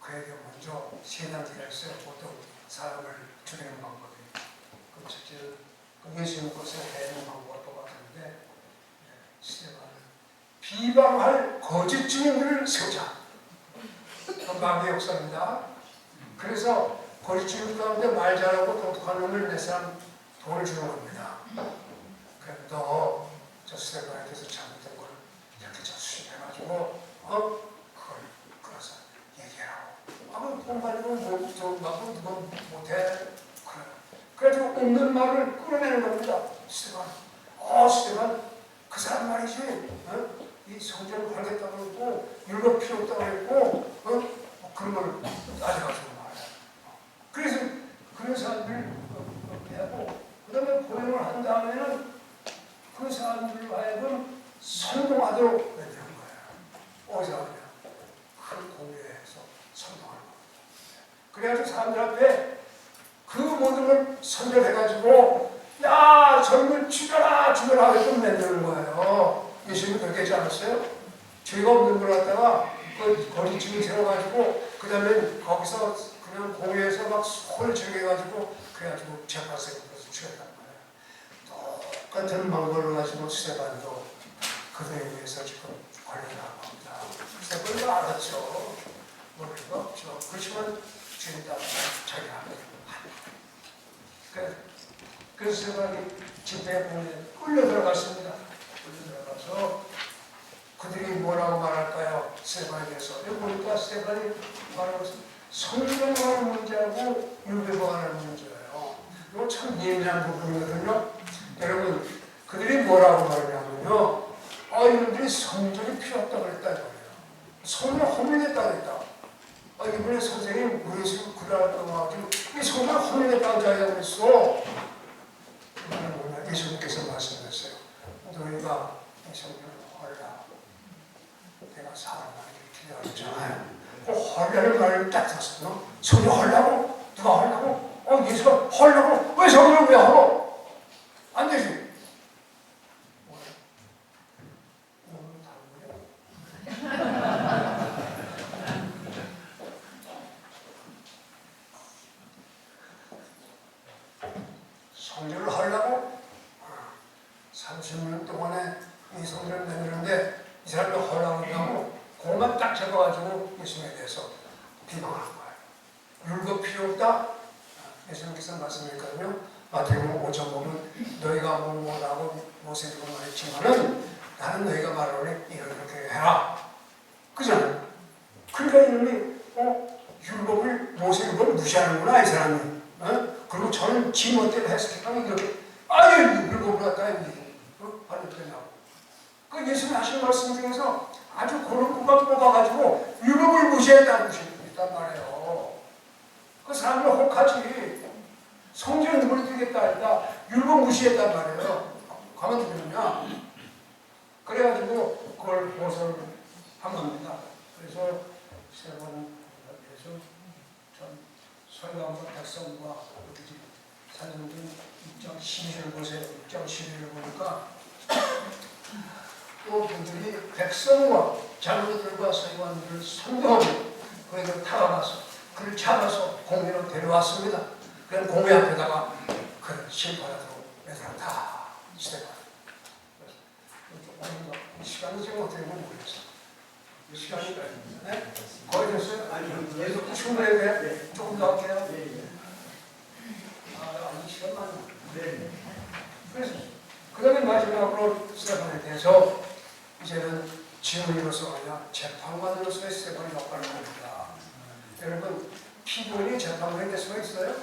그에게 먼저 세 단계가 있어요. 보통 사람을 죽이는 방법이. 그 첫째는 예수님 것을 해야 방법과 똑같은데 스테반을 비방할 거짓 증인들을 세우자. 마귀의 역사입니다. 그래서 거짓 증인 가운데 말 잘하고 독특한 놈을 내 사람 돈을 주는 겁니다. 그래 너 저 스테반에 대해서 잘못된 걸 이렇게 수습해가지고 그걸 끌어서 얘기하라고. 돈 가지고 뭐 못해. 그래. 그래가지고 없는 말을 끌어내는 겁니다. 스테반. 스테반 그 사람 말이지. 이 성전을 걸겠다고 했고 율법 필요 없다고 했고 그런 걸 따져가지고 말이야. 그래서 그런 사람들을 하고 그 다음에 고용을 한 다음에는 그 사람들로 하여금 선동하도록 만드는 거예요. 어디서 하냐? 그 공회에서 선동하는 거예요. 그래가지고 사람들 앞에 그 모든 걸 선전해가지고 야 젊은 죽여라 하게끔 만드는 거예요. 예수님이 그렇게 하지 않았어요? 죄가 없는 걸 갖다가 거리증을 세워가지고 그 다음에 거기서 그냥 공회에서 막 소를 즐겨가지고 그래가지고 재판소에 가서 죽였단 말이에요. 똑같은 방법을 가지고 스테반도 그들에 의해서 지금 걸려나간 겁니다. 스테반도 알았죠. 모를 리가 없죠. 그렇지만 주님 따라 자기가 합니다. 그래서 스테반이 집회에 끌려 들어갔습니다. 그래서 그들이 뭐라고 말할까요? 스테반에 대해서. 여기 보니까 스테반이 말하는 것은 성경과는 문제하고 율법과는 문제예요. 이거 참 예민한 부분이거든요. 여러분, 그들이 뭐라고 말하냐면요. 이분들이 성전이 필요 없다고 그랬다 이거예요. 성전을 허물겠다고 그랬다. 이번에 선생님 우리 지금 그러라고 와가지고 이 성전을 허물겠다고 자기가 그랬어. 그거는 뭐냐? 예수님께서 말씀하셨어요. 너희가 이 성전을 헐라. 내가 사람만에게 기대하잖아요. 그 헐라는 말을 딱 들었어. 성전 헐라고? 누가 헐라고? 예수가 헐라고? 왜 성전을 왜 헐어? 안 되지. 성전을 하려고 30년 동안에 이 성전을 만드는데 이 사람이 하려고 한다고 공만 딱 잡아가지고 예수님에 대해서 비방하는 거예요. 율법 필요 없다? 예수님께서 말씀했거든요. 마태복음 5장 보면 너희가 뭐라고 모세가 말했지만은 나는 너희가 말하노니 이렇게 해라. 그잖아요. 그러니까 이놈이 율법을 모세 율법을 무시하는구나 이 사람이. 그리고 저는 지 멋대로 해석했다면 이렇게 율법을 갖다 이렇게 발표되냐고. 그 예수님 하신 말씀 중에서 아주 그런 구간 뽑아가지고 율법을 무시했다는 말이에요. 그 사람은 혹하지. 성전 눈물이 뜨겠다 했다. 율법 무시했단 말이에요. 가만 두겠느냐. 그래가지고 그걸 보선한 겁니다. 그래서 세 번에서 전 서양과 백성과 사도행전 6장 12절 보세요. 6장 12절 보니까 또 그들이 백성과 장로들과 서기관들을 선동하고 그들을 타가서 그를 잡아서 공회로 데려왔습니다. 그럼 공회 앞에다가 그를 심판하도록 애들 다 시대가 시간이 지금 어떻게 보면 모르겠어. 시간이 네? 거의 됐어요? 아니요. 충분해야 돼요? 조금 더 할게요. 이 시간 많이. 그래서 그 다음에 마지막으로 스테반에 대해서 이제는 증인으로서 아니라 재판관으로서의 스테반의 역할을 합니다. 여러분 피고인이 재판관이 될 수가 있어요?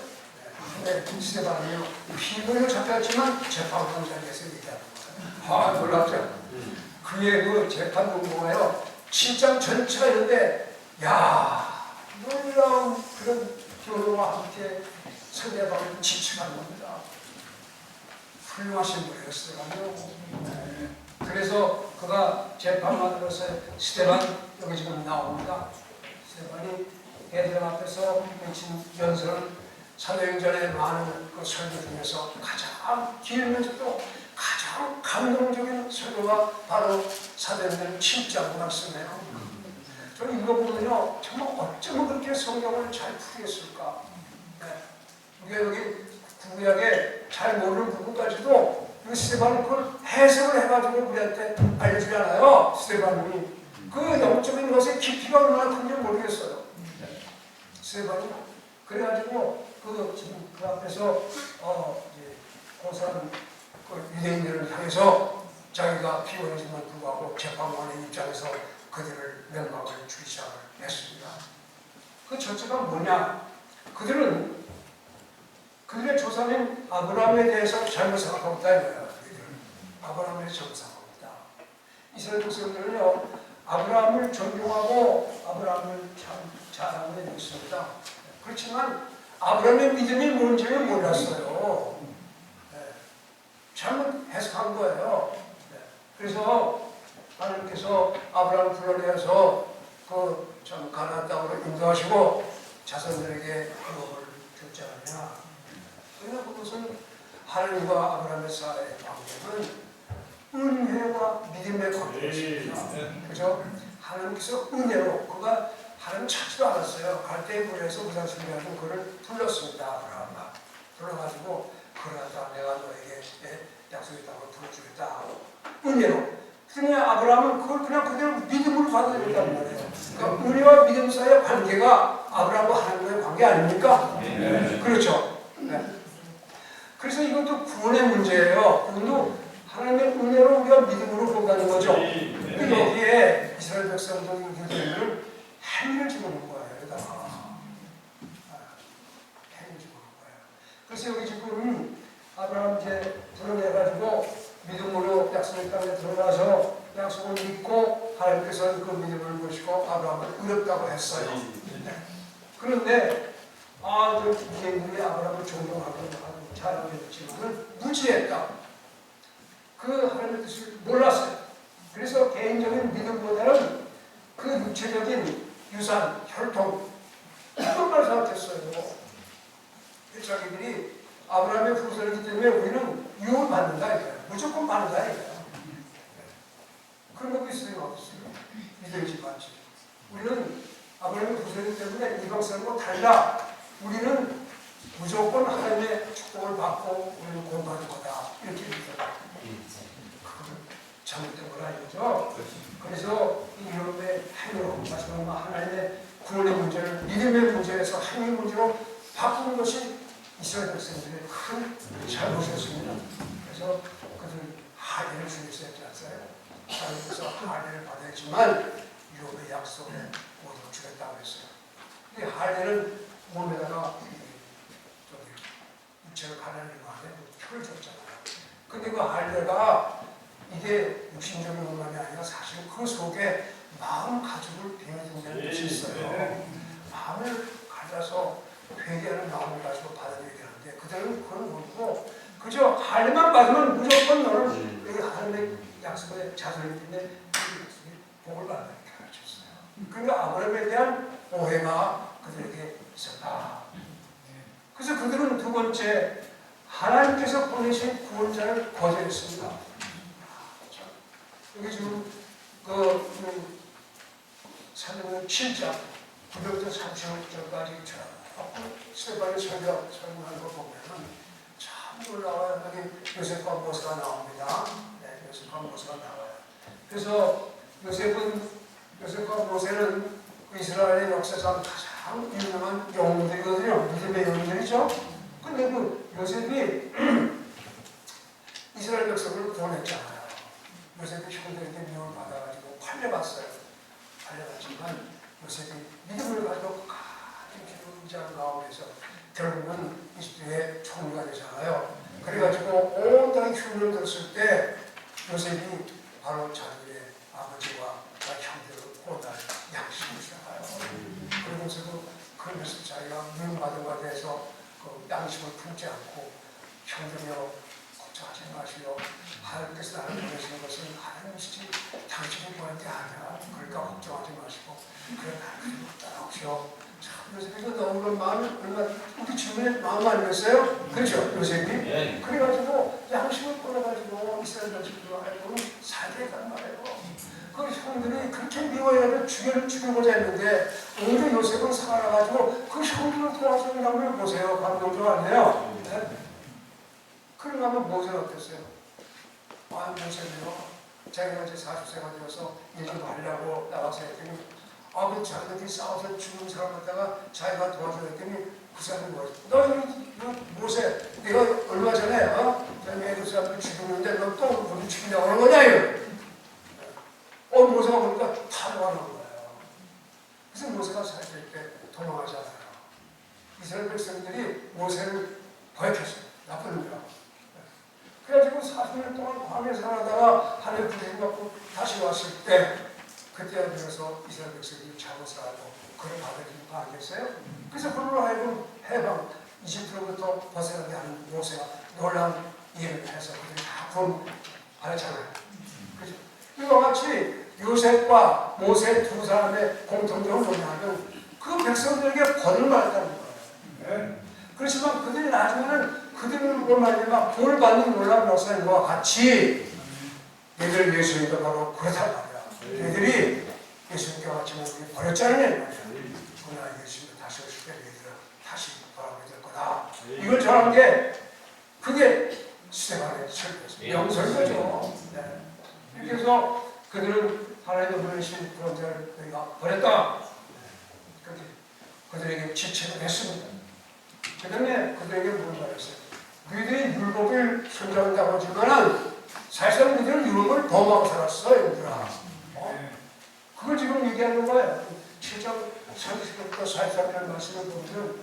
네. 스테반은요 피고인으로 잡혔지만 재판관 자리에서 얘기하는 거예요. 놀랍죠? 그의 그 재판 공부가요 7장 전체가 있는데 놀라운 그런 교로와 함께 상대방을 지칭하는 겁니다. 훌륭하신 분이었어요. 그래서 그가 재판관으로서 스테반 여기 지금 나옵니다. 스테반이 애들 앞에서 맺힌 연설은 사도행전의 많은 그 설교 중에서 가장 길면서도 가장 감동적인 설교가 바로 사도행전 7장 말씀이에요. 저는 이거 보면요 정말 어쩌면 그렇게 성경을 잘 풀겠을까. 우리가 여기 구약에 잘 모르는 부분까지도 이 스테반이 그걸 해석을 해가지고 우리한테 알려주잖아요. 스테반이 그 영적인 것의 깊이가 얼마나 큰지 모르겠어요. 스테반이 그래가지고 지금 그 앞에서 고사한 그 유대인들을 향해서 자기가 피곤해지만 불구하고 재판관의 입장에서 그들을 명망을 주기 시작을 했습니다. 그 첫째가 뭐냐? 그들의 조상인 아브라함에 대해서 잘못 생각하고 있다 이거예요. 아브라함에 대해서 잘못 생각합니다. 이스라엘 백성들은요 아브라함을 존경하고 아브라함을 참 자랑을 해줬습니다. 그렇지만 아브라함의 믿음이 뭔지는 몰랐어요. 잘못 해석한 거예요. 그래서 하나님께서 아브라함을 불러내서 참 가나안 땅으로 인도하시고 자손들에게 그 복을 줬지 않느냐. 그러나 그것은 하나님과 아브라함의 사이의 관계는 은혜와 믿음의 관계였습니다. 그죠? 하나님께서 은혜로 그가 하나님 찾지도 않았어요. 갈대의 불에서 무장 준비하고 그를 불렀습니다. 아브라함아 불러가지고 그러다 내가 너에게 약속의 땅을 불러주겠다. 은혜로. 그냥 아브라함은 그걸 그냥 그대로 믿음으로 받아들였단 말이에요. 그러니까 은혜와 믿음 사이의 관계가 아브라함과 하나님과의 관계 아닙니까? 그렇죠. 네. 그래서 이것도 구원의 문제예요. 그것도 하나님의 은혜로 우리가 믿음으로 본다는 거죠. 여기에 이스라엘 백성들 유대인들은 행위를 집어넣은 거예요. 행위를 집어넣은 거예요. 그래서 여기 지금 아브라함 이제 드러내가지고 믿음으로 약속의 땅에 들어가서 약속을 믿고 하나님께서 그 믿음을 보시고 아브라함을 의롭다고 했어요. 그런데 유대인들이 아브라함을 존경하고 자랑했지만 무지했다. 그 하나님의 뜻을 몰랐어요. 그래서 개인적인 믿음보다는 그 육체적인 유산, 혈통 그것만 생각했어요. 자기들이 아브라함의 후손이기 때문에 우리는 유언 받는다 이거예요. 무조건 받는다 이거예요. 그런 것도 있어요. 없어요. 믿어야지 맞지. 우리는 아브라함의 후손이기 때문에 이방 사람과 달라. 우리는 무조건 하나님의 축복을 받고 우리는 구원받을 거다. 이렇게 믿어요. 그거를 잘못된 걸 아니죠. 그래서 이 유럽의 행위로 마지막 하나님의 구원의 문제를 믿음의 문제에서 행위 문제로 바꾸는 것이 이스라엘 백성들의 큰 잘못이었습니다. 그래서 그들 하대를 주겠어야 했지 않았어요? 하나님께서 하대를 받았지만 유업의 약속에 모두 주겠다고 했어요. 이 하대는 몸에다가 육체를 가려는 거 안에 표를 줬잖아요. 근데 그 하대가 이게 육신적인 것만이 아니라 사실 그 속에 마음 가죽을 비워준다는 뜻이 있어요. 마음을 가져서 회개하는 마음을 가지고 받아들여야 되는데 그들은 그건 모르고 그저 할례만 받으면 무조건 너는 여기 하나님의 약속에 자손이 때문에 복을 받는다 이렇게 가르쳤어요. 그러니까 아브라함에 대한 오해가 그들에게 있었다. 그래서 그들은 두 번째 하나님께서 보내신 구원자를 거절했습니다. 여기 지금 사도행전 7장 9절부터 36절까지 스테반이 설명한 거 보면은 참 놀라워요. 여기 요셉과 모세가 나옵니다. 네, 요셉과 모세가 나와요. 그래서 요셉과 모세는 이스라엘의 역사상 가장 유명한 영웅들이거든요. 믿음의 영웅들이죠. 근데 그 요셉이 이스라엘 백성을 구원했잖아요. 요셉이 형들에게 미움을 받아가지고 팔려갔어요. 팔려갔지만 요셉이 믿음을 가지고 가진 기름장 가운데서 결국은 이집트의 총리가 되잖아요. 그래가지고 온 땅이 흉을 들었을 때 요셉이 바로 자기의 아버지와 형들을 고날 양식을 주잖아요. 그러면서 자기가 미움받은 것에 대해서 그 양심을 품지 않고 형들이여 걱정하지 마시오. 하나님께서 나를 보내시는 것은 하나님이시지 당신이 보낸 게 아니야. 그러니까 걱정하지 마시고 그래 나를 따라오시오. 참 요셉이 너무 그런 마음을 얼마나 우리 주민의 마음 아니겠어요? 그렇죠 요셉이? 그래가지고 양심을 꺼내가지고 이스라엘 백성들과 알고 살게 간 말이에요. 그 형들이 그렇게 미워해서 죽여보자 했는데 오히려 요셉은 살아가지고 그 형들을 도와주는 장면을 보세요. 감동적 아니에요? 네? 그러면 모세는 어땠어요? 모세는요, 자기가 이제 40세가 되어서 일 좀 하려고 나가서 했더니, 그 자기들이 싸워서 죽은 사람 갖다가 자기가 도와줘 했더니, 그 사람이 뭐지? 너 모세, 내가 얼마 전에, 애들 사람들 죽였는데, 너 또 우리 죽이려고 하는 거냐, 이거? 모세가 보니까 타도하는 거예요. 그래서 모세가 사실 때 도망하잖아요. 이스라엘 백성들이 모세를 거역했어요. 나쁜 놈이라고. 그래가지고 40년 동안 광야에 살아다가 하늘 부르심 받고 다시 왔을 때 그때에 들어서 이스라엘 백성들이 잘못을 하고 그를 받아들인 거 아니겠어요? 그래서 그걸로 하여금 해방 이집트로부터 벗어나게 하는 모세가 놀라운 일을 해서 그들이 다 구원 받았잖아요. 그죠? 이와 같이 요셉과 모세 두 사람의 공통점은 뭐냐면 그 백성들에게 권을 받았다는 거예요. 그렇지만 그들이 나중에는 그들로 말미암아 볼 받는 놀라운 역사인과 같이 얘들 예수님도 바로 그렇단 말이야. 얘들이 예수님께 같이 몸이 버렸잖아요. 그러나 예수님도 다시 오실 때 얘들은 다시 돌아오게 될 거다. 이걸 전한 게 그게 스테반의 설교였어요. 명설인 거죠. 네. 이렇게 해서 그들은 하나님의 보내신 구원자를 우리가 버렸다. 그렇게 그들에게 지체를 했습니다. 그 다음에 그들에게 뭘 말했어요? 너희들이 율법을 순종한다고 하지만은 사실상 너희들은 율법을 범하고 살았어, 얘들아. 그걸 지금 얘기하는 거예요. 7장 30절부터 43절 말씀을 보면,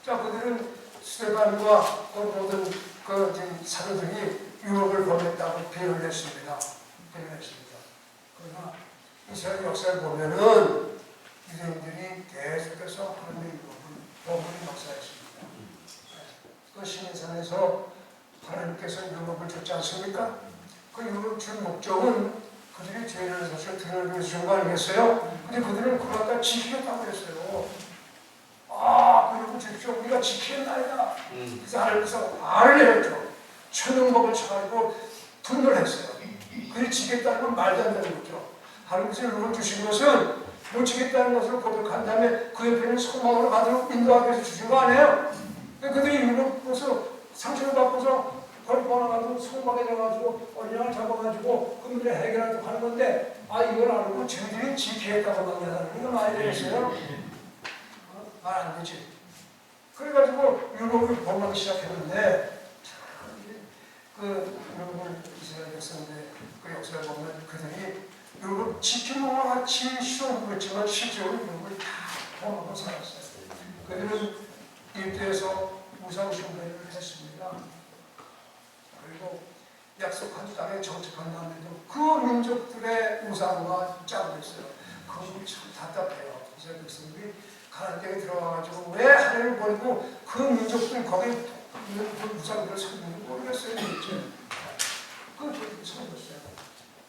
자, 그들은 스테반과 모든 그 사도들이 율법을 범했다고 비난을 했습니다. 그러나 이스라엘 역사를 보면은 유대인들이 계속해서 하나님의 율법을 범하는 역사였습니다. 그 시내산에서 하나님께서 율법을 줬지 않습니까? 그 율법 준 목적은 그들이 죄를 사실 드러내기 위해서 준 거 아니겠어요? 근데 그들은 그걸 갖다 지키겠다고 했어요. 그 율법 주십시오. 우리가 지키는 날이다. 그래서 하나님께서 알을 내렸죠. 천연법을 쳐가지고 분노를 했어요. 그들이 지키겠다는 건 말도 안 되는 거죠. 하나님께서 율법을 주신 것은 못 지키겠다는 것을 고백한 다음에 그 옆에는 소망으로 받으러 인도하기 위해서 주신 거 아니에요? 그들이 율법으로서 상처를 받고서 그걸 보내가지고 송박에 들어가지고 어린양을 잡아가지고 그 문제 해결하려고 하는 건데 이걸 알고 저희들이 지키겠다고 막내다는 이거 말이 되겠어요? 말 안 되지. 그래가지고 유럽을 범하기 시작했는데 유럽은 이스라엘 역사인데 그 역사를 보면 그들이 유럽을 지키는 것 같이 시험을 했지만 실제로 유럽을 다 범하고 살았어요. 그들은 이때에서 우상 숭배를 했습니다. 그리고 약속한 땅에 정착한 다음에도 그 민족들의 우상과 짜고 있어요. 그것이 참 답답해요. 이스라엘 백성들이 가나안 땅에 들어가가지고 왜 하나님을 버리고 그 민족들 거기에 있는 그 우상들을 섬기는지 모르겠어요. 그걸 섬겼어요.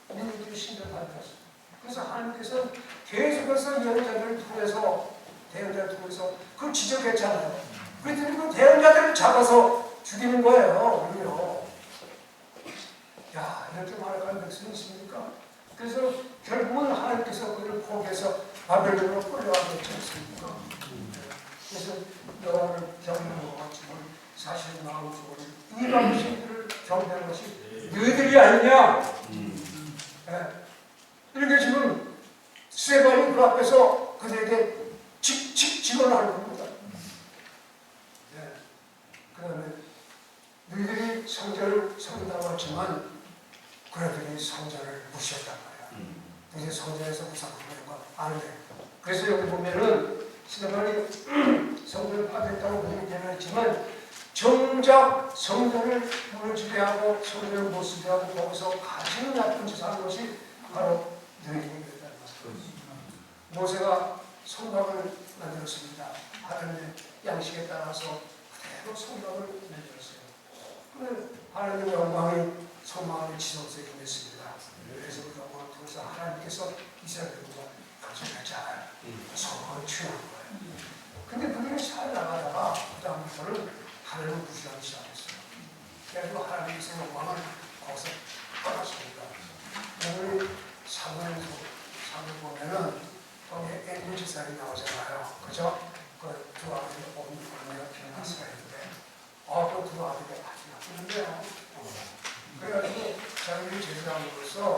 민족들이 신뢰를 안 했어요. 그래서 하나님께서 계속해서 예언자들을 통해서 대언자를 통해서 그걸 지적했잖아요. 그랬더니 그 대언자들을 잡아서 죽이는 거예요. 우리요. 야, 이렇게 말할 백성이 있습니까? 그래서 결국은 하나님께서 그를 포기해서 바벨론으로 끌려가겠지 않습니까? 그래서 여호와를 경배하는 것 같지만 사실은 마음속으로 이 방식들을 경배하는 것이 너희들이 아니냐? 이렇게 지금 세바리 그 앞에서 그들에게 직언하는 겁니다. 그 다음에 너희들이 성전을 섬긴다고 했지만 그들이 성전을 무시했단 말이야. 너희들 성전에서 무상하는 거 아는데. 그래서 여기 보면은 스데반이 성전을 파괴했다고 얘기는 했지만 정작 성전을 무너지게하고 성전을 못 쓰게 하고 거기서 가장 나쁜 짓을 한 것이 바로 너희들이었다는 말이에요. 모세가 성막을 만들었습니다. 하나님의 양식에 따라서 그대로 성막을 만들었어요. 그런데 하나님의 영광이 성막을 지성소에 임했습니다. 그래서 그 영광을 통해서 하나님께서 이스라엘과 거절하자 성막을 취하는 거예요. 근데 그들이 잘 나가다가 그 다음부터는 하나님을 무시하기 시작했어요. 그래서 하나님께서 영광을 거기서 떠났습니다. 오늘 사무엘 보면은 거기에 엘리 제사장이 나오잖아요. 그죠? 그 두 아들이 언니가 피어났어야 했는데 그 두 아들이 아주 나쁘는데요. 그래가지고 자기들이 제사장으로서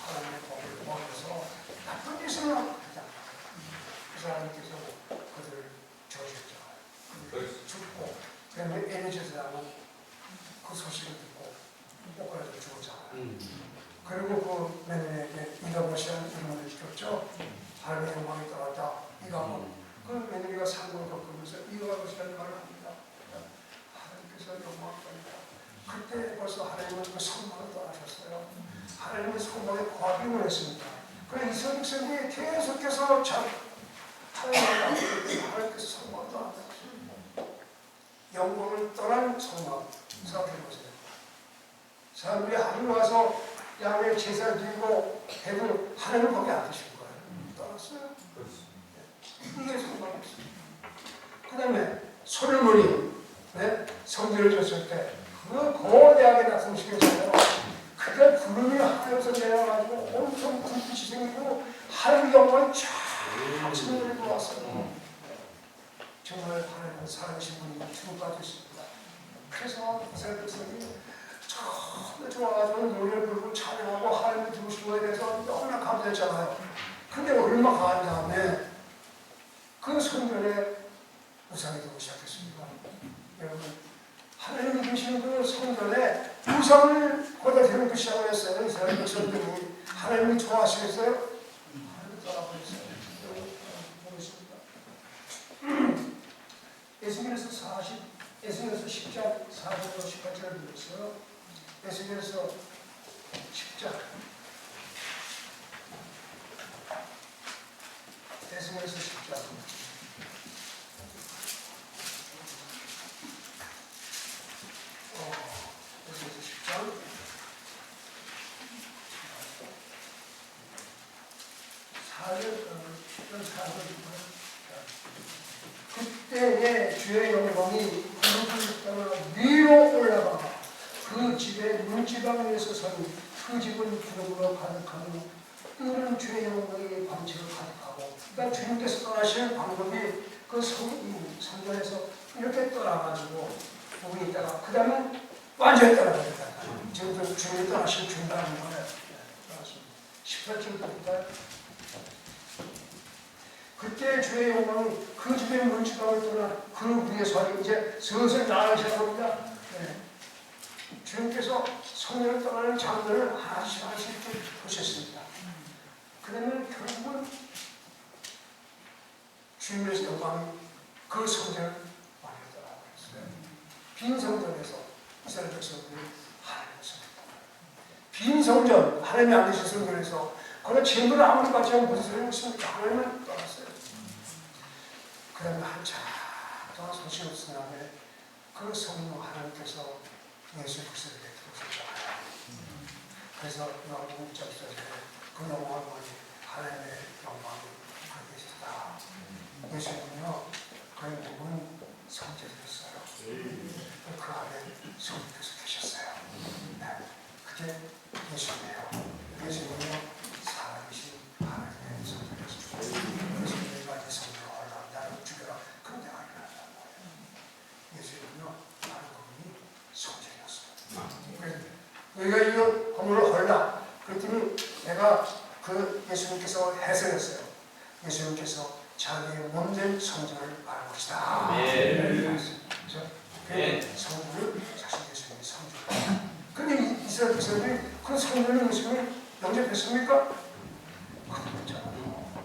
하나님의 법을 먹어서 나쁜 짓을 하지 않아요. 그 사람께서 그들을 저주했잖아요. 죽고 그다음에 엘리 제사장은 그 소식을 듣고 목걸이를 죽었잖아요. 그리고 그 며느리에게 이가봇이라는 이름을 줬죠. 하나님의 영광이 떠났다. 이가봇. 그 며느리가 상고를 겪으면서 이가봇이라는 말을 합니다. 하나님께서 영광을 떠났다. 그때 벌써 하나님은 그 성막을 떠나셨어요. 하나님의 성막에 거합을 했습니다. 그래서 이스라엘 백성들이 계속해서 하나님께서 성막을 떠났다. 영광을 떠난 성막 생각해보세요. 사람들이 하늘 와서 양의 제사를 드리고 해도 하나님은 거기 안 계신 거예요. 떠났어요. 이게 성막이었어요. 그 다음에 솔로몬이 성전을 졌을 때 그 거대하게 낙성시켰어요. 그게 구름이 하늘에서 내려가지고 엄청 불빛이 생기고 하늘 영광이 쫙 하늘에 들어왔어요. 정말 하나님은 살아계신 분이 주목받으십니다. 그래서 이스라엘 백성이 처음에 좋아가지고 노래를 부르고 찬양하고 하나님을 주시는 것에 대해서 너무나 감사했잖아요. 근데 얼마 가한 다음에 그 성전에 우상이 되기 시작했습니다. 여러분, 하나님이 계시는 그 성전에 우상을 거기다 대놓고 시작을 했어요. 이스라엘 백성들이. 하나님이 좋아하시겠어요? 하나님이 떠나버렸어요. 보겠습니다. 에스겔서 10장 4절로 18절을 보겠어요. 에스겔서 10장 에스겔서 10장 에스겔서 10장 4절 그때에 주의 영광이 그룹을 떠나 위로 올라가 그 집에 문지방에 서서는 그 집은 기름으로 가득하고 뜨는 주의 영광이 광채로 가득하고. 그러니까 주님께서 떠나시는 방법이 그 성전에서 이렇게 떠나가지고 거기 있다가 그 다음에 완전히 떠나버렸다. 지금도 주님이 떠나시고 준다는 거예요. 18절부터 그때 주의 영광은 그 집의 문지방을 떠나 그 위에서 이제 슬슬 나아가셔야 합니다. 네. 주님께서 성령을 떠나는 장면을 하나씩 하나씩 보셨습니다. 그러면 결국은 주님의 영광이 그 성전을 완전히 떠나버렸어요. 빈 성전에서 이스라엘 백성들이 하나님을 섬겼다. 빈 성전, 하나님이 안 계신 성전에서 그런 친구를 아무리 같이 하면 무슨 소용이 있습니까? 하나님은 떠났어요. 그러면 한참 동안 소식 없은 다음에 그 성령 하나님께서 예수 그리스도에게 들어오셨잖아요. 그래서 요한복음 1장에 그 영광이 하나님의 영광이 거기에 있었다. 예수님은요, 그 영광은 성전이었어요. 그 안에 성령께서 계셨어요. 네. 그게 예수님이에요. 예수님은요, 살아계신 하나님의 성전이었어요. 예수님과 이 성전을 홀라 나를 죽여라. 그런 데가 일어났다는 거예요. 예수님은요, 바로 그분이 성전이었어요. 우리가 이 건물을 헐라. 그랬더니 내가 그 예수님께서 해석했어요. 예수님께서 자기의 몸된 성전을 말할 것이다. 그래서 그 성전을 사실 예수님의 성전이다. 근데 이스라엘 백성들이 그 성전을 예수님을 영접했습니까? 그렇잖아요.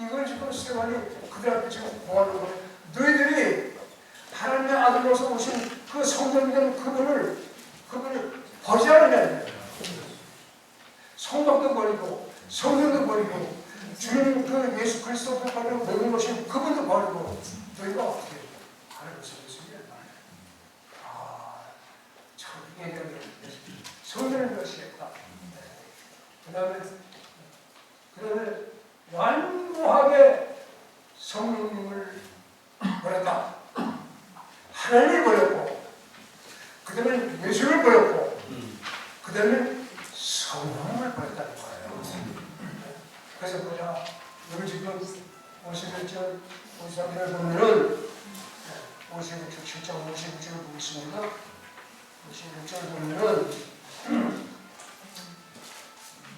이걸 지금 스테반이 그들 앞에 지금 보하는 거예요. 너희들이 하나님의 아들로서 오신 그 성전된 그분을 버리자는 성막도 버리고 성전도 버리고 주님 그 예수 그리스도 버리고 모든 것이 그분도 버리고 너희가 어떻게 하나님의 성전을 참 얘기하는 성전을 멸시했다. 그 다음에 완고하게 성령님을 버렸다. 하나님을 버렸고 그 다음에 예수를 버렸고 그 다음에 성령을 버렸다는 거예요. 그래서 보자. 여기 지금 51절 53절을 보면은 56절 7장 56절을 보겠습니다. 56절을 보면은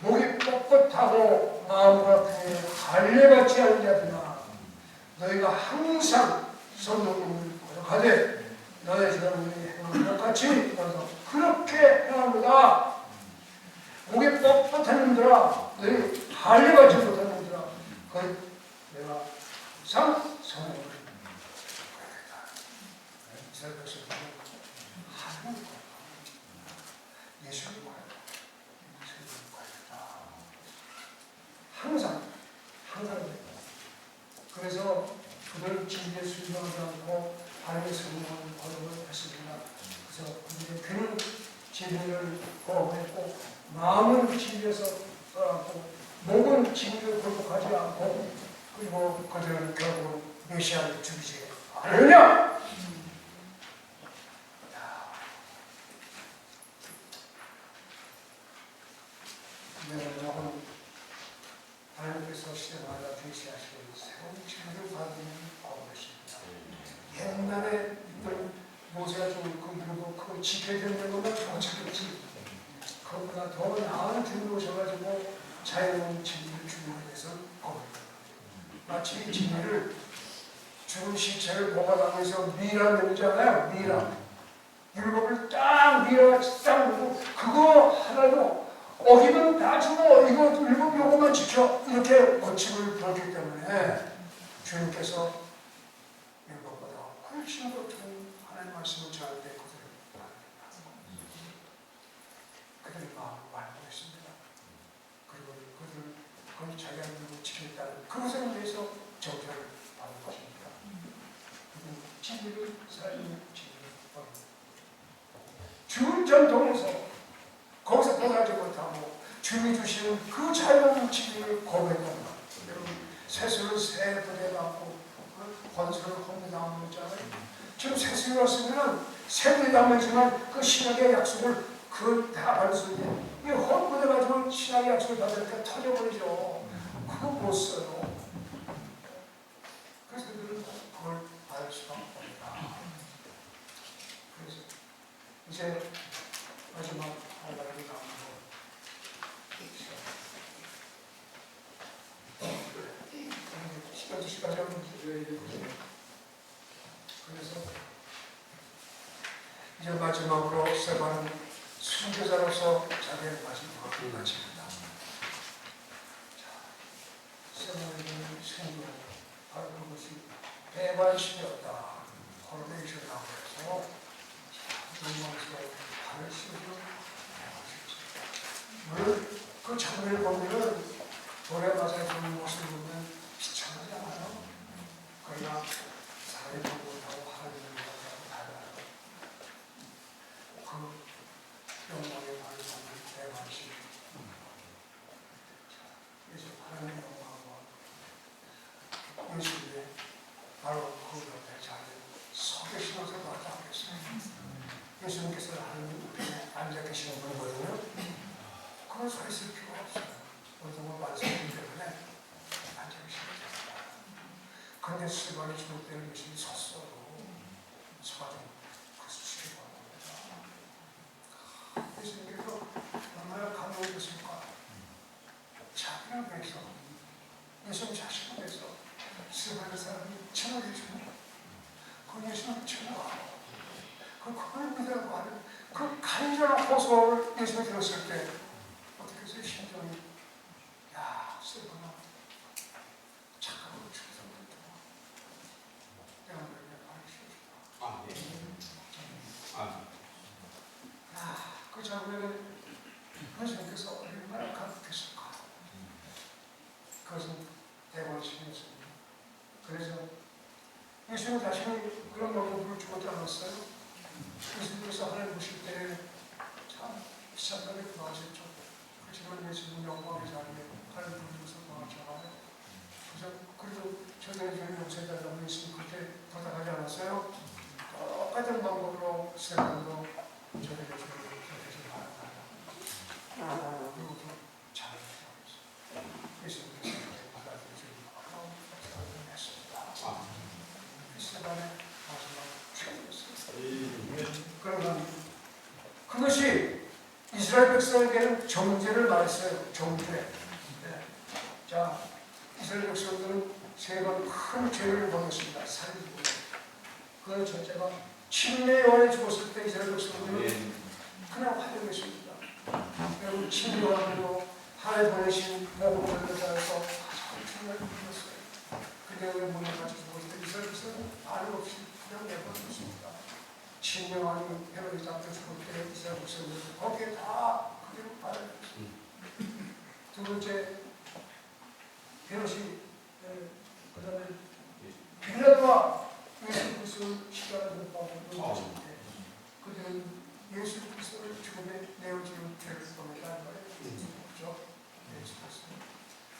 목이 뻣뻣하고 마음 아프게 할례받지 않은 자들아 너희가 항상 성령님을 고백하되 너의 주님이 행하는 것 같이 너도 그렇게 행합니다. 목이 뻣뻣한 놈들아 너희 할례받지 못한 놈들아 그 내가 항상 성령을 고백하겠다. 이스라엘 백성들은 하나님을 고백하고 예수를 고백하고 항상 그래서 그들 진리에 순종하지 않고 하나님의 성령을 거듭을 했습니다. 그래서 그들의 귀는 진리를 거부했고 마음은 진리에서 떠났고 목은 진리를 굴복하지 않고 그리고 그들은 결국 메시아를 죽이지 않으냐? 여러분 하나님께서 시대마다 계시하시는 새로운 진리를 받는 것입니다. 옛날에 있던 모세가 좀 그리고 그 지켜야 되는 것만 더 지켰지. 그것보다 더 나은 주님 오셔가지고 자유로운 진리를 주기 위해서 거듭니다. 마치 이 진리를 죽은 시체를 보관하면서 미라 내잖아요. 미라. 율법을 딱 미라 딱 놓고 그거 하나도 어기면 다 죽어. 이거 일곱 요것만 지켜. 이렇게 원칙을 부었기 때문에 주님께서 율법보다 훨씬 더 좋은 하나님의 말씀을 전하는데 그들의 마음을 완고했습니다. 그리고 그걸 자기가 율법을 지키겠다는 그것을 위해서 정죄를 받은 것입니다. 그들은 진리를 살리는 진리를 버립니다. 죽은 전통에서 거기서 벗어나지 못하고 주님이 주시는 그 자유로운 진리를 거부했답니다. 여러분 세수를 세 번에 받고 권수를 헌금당하고 있잖아요. 지금 세수를 왔으면 세 번에 담았지만 그 신약의 약속을 그 다 받을 수 있는 이 헌금해가지고 신약의 약속을 받으니까 터져버리죠. 그거 못 써요. 그래서 그들은 그걸 받을 수가 없다. 그래서 이제 마지막 하나를 남고 시까지 하면 그래서 이제 마지막으로 스테반은 순교자로서 자기의 마지막을 마칩니다. 스테반에게는 생존 바로 그것이 대관식이었다. 코로네이션이라고 해서 눈망스러운 발을 씌우고 물 그 장면을 보면은 돌에 맞아 보는 모습을 보면 비참하지 않아요? 그러나 사람이 보고하고 하나님을 보고하고 달라요. 그 영광의 발을 보는 대관식 그래서 하나님의 영광과 예수님의 바로 그 옆에 자리 서 계시면서 맞아 보겠어요. 예수님께서 하나님 앞에 앉아 계시는 분이거든요. 그런 서 있을 필요가 없어요. 어떤 완성이기 때문에 앉아 계시는 거예요. 그런데 스테반이 죽을 때는 예수님이 섰어요. 서가지고 그래서 죽이고 합니다. 예수님께서 얼마나 감동했습니까? 자기를 위해서 예수님 자신을 위해서 스테반의 사람이 천하게 해줍니다. 그 예수님을 천하고 그걸 믿으라고 하는 그 간절한 호소를 예수님이 들었을 때 어떻게 해서 심정이 야 스테반아 착하고 죽여서 내가 너에게 말을 씌워주마. 그 장면에 예수님께서 얼마나 감격했을까. 그것은 대관식이었습니다. 그래서 예수님 자신이 그런 방법을 주지 않았어요. 예수님께서 하늘 보실 때 참 비참하게 구하셨죠. 그렇지만 예수님 영광의 자리에 하늘 보시면서 구하셨잖아요. 그래도 저들의 용서해달라고 예수님 그렇게 부탁하지 않았어요? 똑같은 방법으로 스테반도 저들의 죄를 곁에서 바라봐라. 그리고 잘했어요. 예수님께서 받아들여주고 했습니다. 스테반의 마지막 최후였어요. 그러면 그것이 이스라엘 백성에게는 정죄를 말했어요. 정죄. 네. 자, 이스라엘 백성들은 세 번 큰 죄를 범했습니다. 살인이고. 그 첫째가 침례 요한이 죽었을 때 이스라엘 백성들은 그냥 화려했습니다. 여러분 침례 요한으로 하나님 보내신 복음을 전해서 가장 중요한 일이었어요. 근데 왜 문을 가지고 죽었을 때 이스라엘 백성은 반응 없이 그냥 내버렸습니다. 침례 요한이 헤로데 앞에 죽을 때 이스라엘 백성들은 거기에 다 그대로 반응했습니다. 두 번째 헤롯이 그 다음에 빌라도와 예수 그리스도를 시간을 못 받고 있을 때 그들은 예수 그리스도를 죽음에 내어지는 죄를 범했다는 거예요. 그렇죠? 예수 그리스도.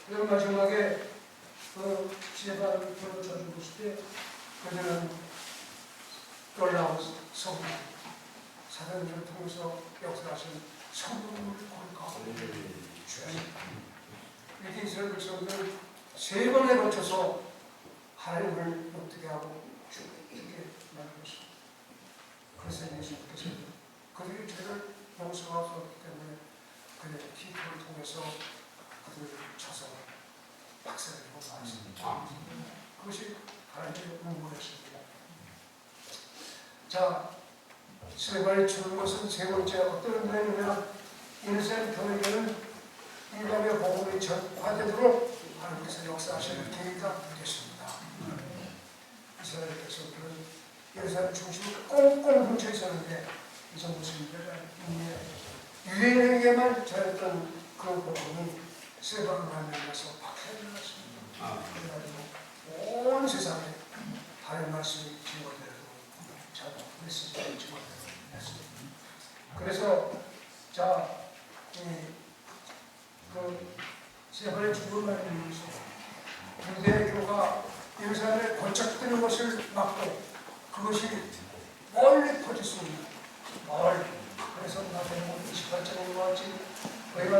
그리고 마지막에 그 제발을 들어줘 죽었을 때 그들은 놀라운 성부 사단을 통해서 역사하신 성부를 고백하고 이렇게 이스라엘 백성들은 세 번에 걸쳐서 하나님을 욕되게 하고 죽게 만들었습니다. 그래서 예수님께서 그들의 죄를 용서할 수 없기 때문에 그들의 기도를 통해서 그들을 쳐서 박살내고 말했습니다. 그것이 하나님의 응보였습니다. 자, 스테반이 죽은 것은 세 번째 어떤 의미냐면 예루살렘 교회에는 일반의 복음이 전파되도록 하나님께서 역사하시는 계기가 됐습니다. 이스라엘 백성들은 예루살렘 중심을 꽁꽁 뭉쳐 있었는데 이제 무슨 유대인에게만 전했던 그 복음이 스테반을 만나서 박해졌습니다. 그래가지고 온 세상에 하나님 말씀이 증거되고 자꾸 메시지가 증거되고 했습니다. 그래서 자, 그 스테반의 죽음을 위해서 유대교가 예루살렘에 번쩍뜨는 것을 막고 그것이 멀리 퍼졌습니다. 멀리. 그래서 나중에 28장에 모았지 저희가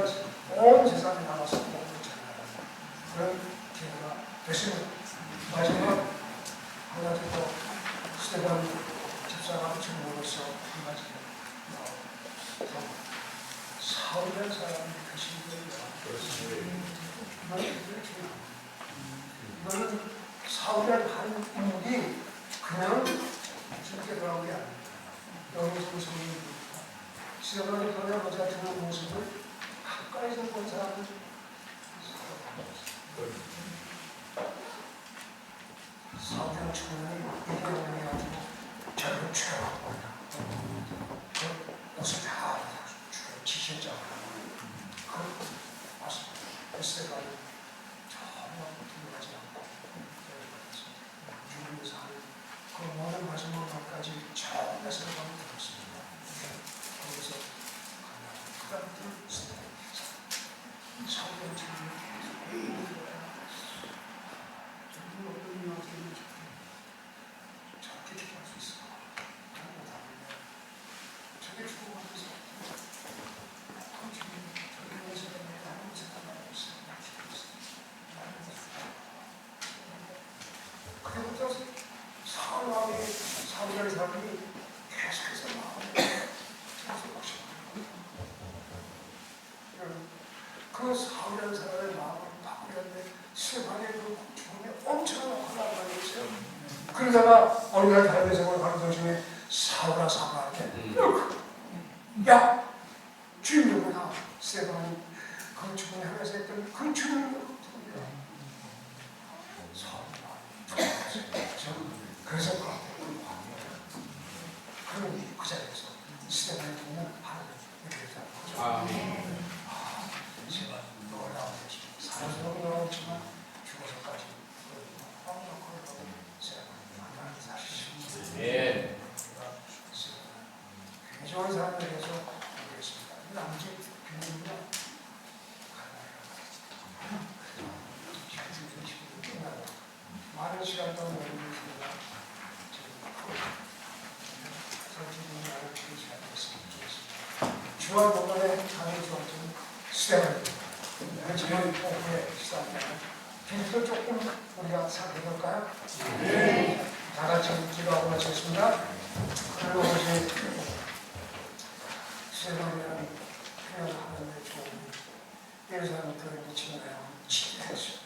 온 세상에 나가서 복음을 전하는 그런 기회가 됐습니다. 마지막 한 가지 더 스테반 집사가 증거로서 한 가지 사울이라는 사람이 계신 거예요. 이거는 사울이라는 한 인물이 그냥 죽게 들어간 게 아니에요. 여기서 무슨 시어머니 변해보자 드는 모습을 가까이서 본 사람은 사울이라는 청년이 이겨내가지고 저를 죄하고 그 옷을 다 지신자고 그 에스테가는 전혀 들어가지 않고 죽으면서 하는 그 모든 마지막 날까지 저 에스테가는 들었습니다. 거기서 그 다음부터 사울의 청년이 어떤 이야기를 저렇게 기도할 수 있어. 저게 죽어가면서 그때부터 사울의 사람이 계속해서 마음에 그 사울이라는 사람의 마음을 바꾸려는데 스테반의 그 죽음이 엄청난 혼란을 말이었어요. 그러다가 어느 날 다른 데서 가는 도중에 사울아 사울한테 야! 주인이구나. 스테반은 그 죽음을 향해서 했던 그 주인이구나. 그래서 그럼 그 자리에서 스테반이 보면 하나님 이렇게 했다고 제발 놀라운 것이 살아서 놀라웠지만 죽어서까지 하나님 사시죠. 굉장한 사람들에게서 모르겠습니다. 남지 비밀이요. 많은 시간 동안 모르겠습니다. 주한 동안에 강의 주어진 스테반입니다. 지금 오후에 시작하면 비밀도 조금 우리가 살펴볼까요? 네. 다 같이 기도하고 마치겠습니다. 그리고 이제 스테반이라는 표현을 하는데 좀 예루살렘 교회 친구랑 친했어요.